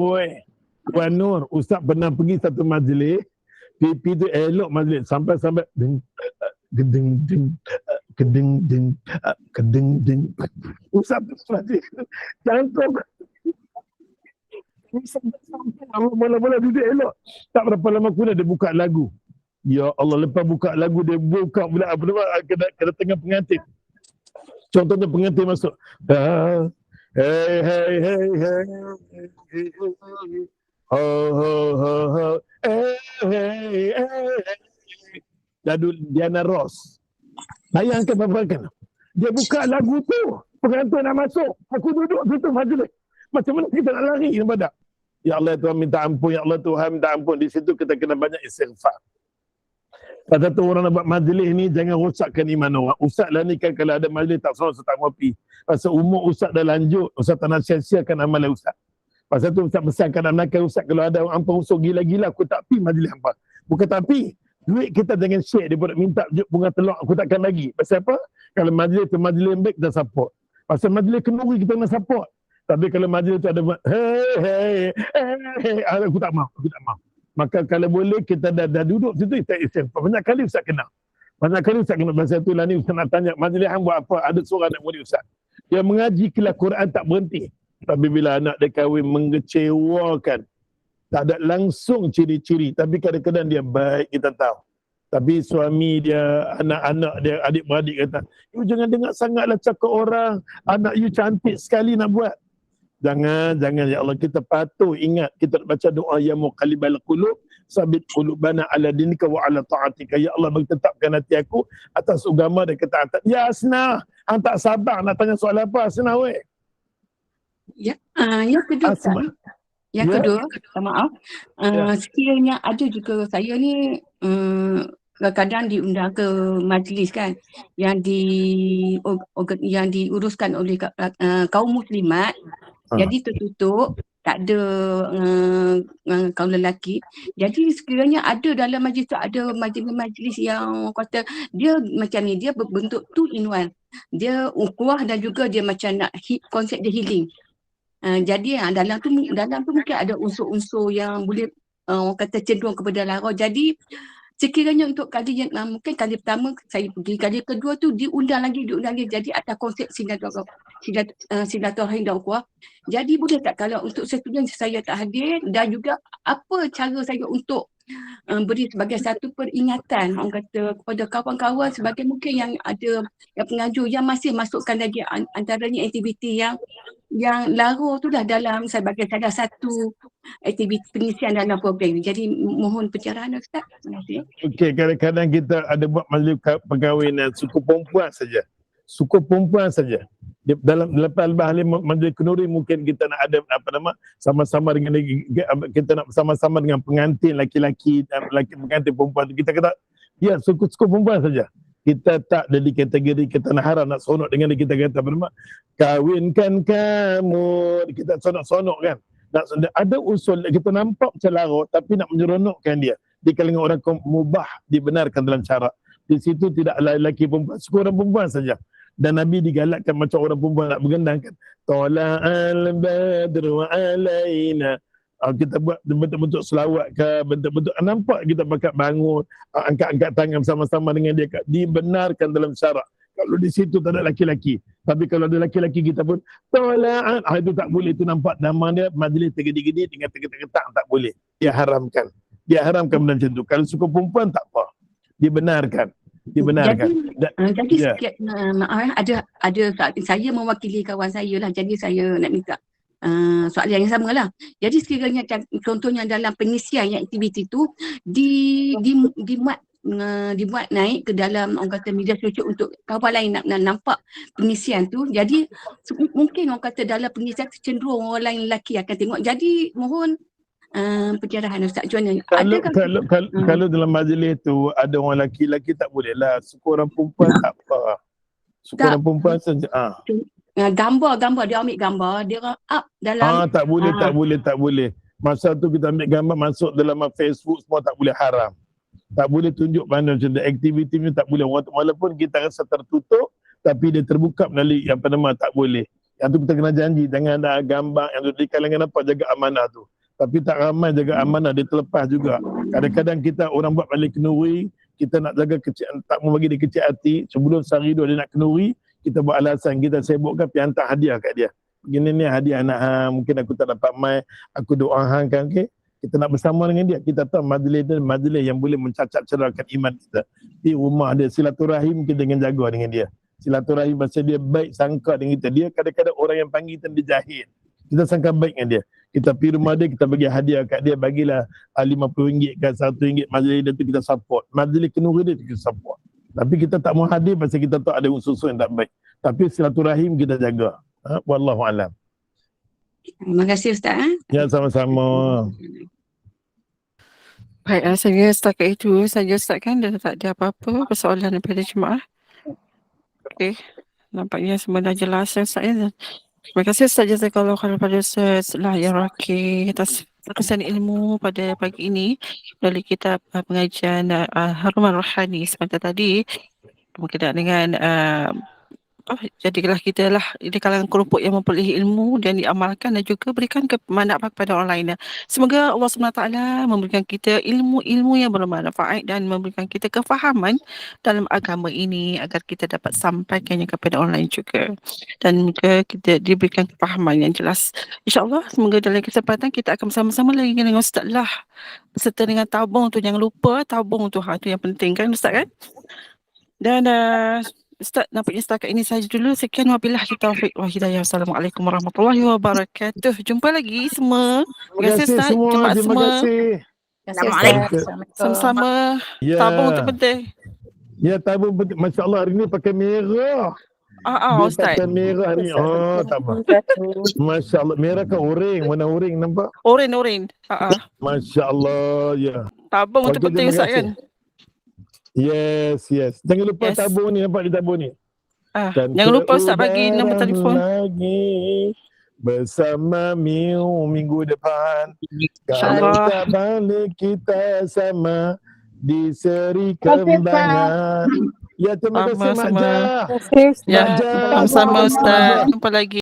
Wan Nur. Ustaz pernah pergi satu majlis. Pipi tu elok majlis sampai gedeng Ustaz tu majlis jantung mula-mula duduk elok, tak berapa lama kemudian dia buka lagu. Ya Allah, lepas buka lagu dia buka pula kena tengah pengantin. Contohnya pengantin masuk, hey ho hey Jadul Diana Ross. Bayangkan apa-apa. Dia buka lagu tu, pengantin nak masuk, aku duduk situ majlis. Macam mana kita nak lari, nampak tak? Ya Allah Tuhan minta ampun, ya Allah Tuhan minta ampun. Di situ kita kena banyak istighfar. Pada tu orang nak buat majlis ni, jangan rosakkan iman orang. Ustaz lah ni kan kalau ada majlis tak seorang Ustaz tak ngopi. Pasal umur Ustaz dah lanjut, Ustaz tak nak sia-siakan amalan Ustaz. Pasal tu Ustaz pesankan dalam nakal Ustaz, kalau ada orang hampa usul gila-gila, aku tak pi majlis hampa. Bukan tak pi, duit kita jangan share, dia boleh minta bunga telur, aku takkan lagi. Pasal apa? Kalau majlis tu majlis yang baik, kita support. Pasal majlis kenduri kita nak support. Tapi kalau majlis tu ada hey, aku tak mau. Maka kalau boleh kita dah duduk situ, kita istighfar. Banyak kali Ustaz kena. Pasal tu lah ni Ustaz nak tanya, majlis hang buat apa? Ada seorang nak murid Ustaz. Dia mengaji kelas Quran tak berhenti. Tapi bila anak dia kahwin mengecewakan. Tak ada langsung ciri-ciri. Tapi kadang-kadang dia baik, kita tahu. Tapi suami dia, anak-anak dia, adik-beradik kata, you jangan dengar sangatlah cakap orang. Anak you cantik sekali nak buat. Jangan ya Allah, kita patuh ingat. Kita baca doa ya muqallibal qulub, sabit qulubana ala dinika wa ala ta'atika. Ya Allah, bagi tetapkan hati aku atas agama dan ketaatan. Ya Asna, hang tak sabar nak tanya soalan apa Asna weh? Ya, yang kedua kedua, maaf. Sekiranya ada juga saya ni kadang-kadang diundang ke majlis kan yang diuruskan oleh kaum muslimat. Jadi tertutup, tak ada kaum lelaki. Jadi sekiranya ada dalam majlis tu ada majlis yang kata dia macam ni, dia berbentuk 2 in 1. Dia ukhuwah dan juga dia macam nak konsep dia healing. Jadi dalam tu mungkin ada unsur-unsur yang boleh orang kata cenderung kepada lara. Jadi sekiranya untuk kali yang mungkin kali pertama saya pergi, kali kedua tu diundang lagi. Jadi atas konsep silaturahim dan ukhuwah. Jadi boleh tak kalau untuk student saya tak hadir, dan juga apa cara saya untuk beri sebagai satu peringatan orang kata kepada kawan-kawan sebagai mungkin yang ada yang pengajar yang masih masukkan lagi antaranya aktiviti yang lara tu dah dalam sebagai salah satu aktiviti pengisian dalam program. Jadi mohon pencerahan Ustaz. Terima kasih. Okey, kadang-kadang kita ada buat majlis perkahwinan suku perempuan saja. Suku perempuan saja. Dalam lepas ahli majlis kenduri mungkin kita nak ada sama-sama dengan kita nak bersama-sama dengan pengantin laki-laki dan pengantin perempuan tu. Kita kata ya suku perempuan saja. Kita tak ada di kategori kita nak haram nak sonok dengan dia, kita kata kawinkan kamu, kita sonok-sonok kan. Ada usul kita nampak macam lara tapi nak menyeronokkan dia. Di kalangan orang kaum mubah dibenarkan dalam syarak. Di situ tidak lelaki perempuan, suku orang perempuan saja. Dan Nabi digalakkan macam orang perempuan nak bergendang kan. Tala'al badru alaina. Kita buat bentuk-bentuk selawat ke, bentuk-bentuk nampak kita bakat bangun, angkat-angkat tangan bersama-sama dengan dia, dibenarkan dalam syarak. Kalau di situ tak ada laki-laki. Tapi kalau ada laki-laki kita pun tala'an, itu tak boleh. Itu nampak nama dia majlis tergedi-gedi dengan tergetak-getak, tak boleh. Dia haramkan benda macam tu. Kalau suku perempuan tak apa. Dibenarkan. Jadi sikit maaf ada saya mewakili kawan saya lah. Jadi saya nak minta soalan yang sama lah. Jadi sekiranya contohnya dalam pengisian yang aktiviti tu dibuat naik ke dalam orang kata media sosial untuk kawan lain nak nampak pengisian tu. Jadi mungkin orang kata dalam pengisian tu cenderung orang lain lelaki akan tengok. Jadi mohon pencerahan Ustaz. Kalau dalam majlis tu ada orang lelaki tak boleh lah. Suku orang perempuan tak apa. Orang perempuan saja. Gambar dia ambil gambar dia up dalam tak boleh. Masa tu kita ambil gambar masuk dalam Facebook semua tak boleh, haram. Tak boleh tunjuk mana macam tu. Aktiviti ni tak boleh. Walaupun kita rasa tertutup tapi dia terbuka melalui tak boleh. Yang tu kita kena janji jangan ada gambar yang tu di kalangan apa jaga amanah tu. Tapi tak ramai jaga amanah, dia terlepas juga. Kadang-kadang kita orang buat balik kenduri, kita nak jaga kecil, tak mau bagi dia kecil hati, sebelum sehari dua dia nak kenduri, kita buat alasan, kita sibukkan pergi hantar hadiah kat dia. Begini ni hadiah anak hang, mungkin aku tak dapat mai, aku doa hang kan, okey. Kita nak bersama dengan dia, kita tahu majlis yang boleh mencacat cerahkan iman kita. Di rumah dia, silaturahim kita dengan jaga dengan dia. Silaturahim pasal dia baik sangka dengan kita. Dia kadang-kadang orang yang panggil kita dia jahil. Kita sangka baik dengan dia. Kita pergi rumah dia, kita bagi hadiah kat dia, bagilah RM50 ke RM1, majlis dia tu kita support. Majlis kenduri dia kita support. Tapi kita tak mau hadir pasal kita tahu ada unsur-unsur yang tak baik. Tapi silaturahim kita jaga. Wallahu alam. Terima kasih Ustaz. Ya, sama-sama. Baik, saya setakat itu saja Ustaz kan, dah tak ada apa-apa persoalan daripada jemaah. Okey, nampaknya semua dah jelas Ustaz ya. Terima kasih Ustaz Jazakallah khairan pada Ustaz Lahir Raki atas perkongsian ilmu pada pagi ini dari kitab pengajian Haruman Rohani sebentar tadi berkaitan dengan jadilah kita lah di kalangan kelompok yang memperoleh ilmu dan diamalkan dan juga berikan manfaat kepada orang lain. Semoga Allah SWT memberikan kita ilmu-ilmu yang bermanfaat dan memberikan kita kefahaman dalam agama ini agar kita dapat sampaikannya kepada orang lain juga. Dan juga kita diberikan kefahaman yang jelas. InsyaAllah semoga dalam kesempatan kita akan bersama-sama lagi dengan Ustaz Lah beserta dengan tabung tu. Jangan lupa tabung tu, tu yang penting kan Ustaz kan? Dan Ustaz, nampaknya setakat ini saja dulu. Sekian wabillahi taufiq wa hidayah. Assalamualaikum warahmatullahi wabarakatuh. Jumpa lagi semua. Terima kasih Ustaz. Terima kasih. Assalamualaikum. Sama-sama. Ya. Tabung tu penting. Ya, tabung penting. Masya Allah hari ni pakai merah. Dia Ustaz. pakai merah hari ni. Tak apa. Masya Allah. Merah ke oren? Warna oren nampak? Oren. Masya Allah. Ya. Tabung tu penting Ustaz kan? Yes. Jangan lupa tabung ni, nampak di tabung ni. Jangan lupa Ustaz bagi nombor telefon. Lagi bersama minggu depan. Kalau tak balik kita sama di Seri Kembangan. Ya, terima kasih Mak Jah. Ya, sama-sama Ustaz. Jumpa lagi.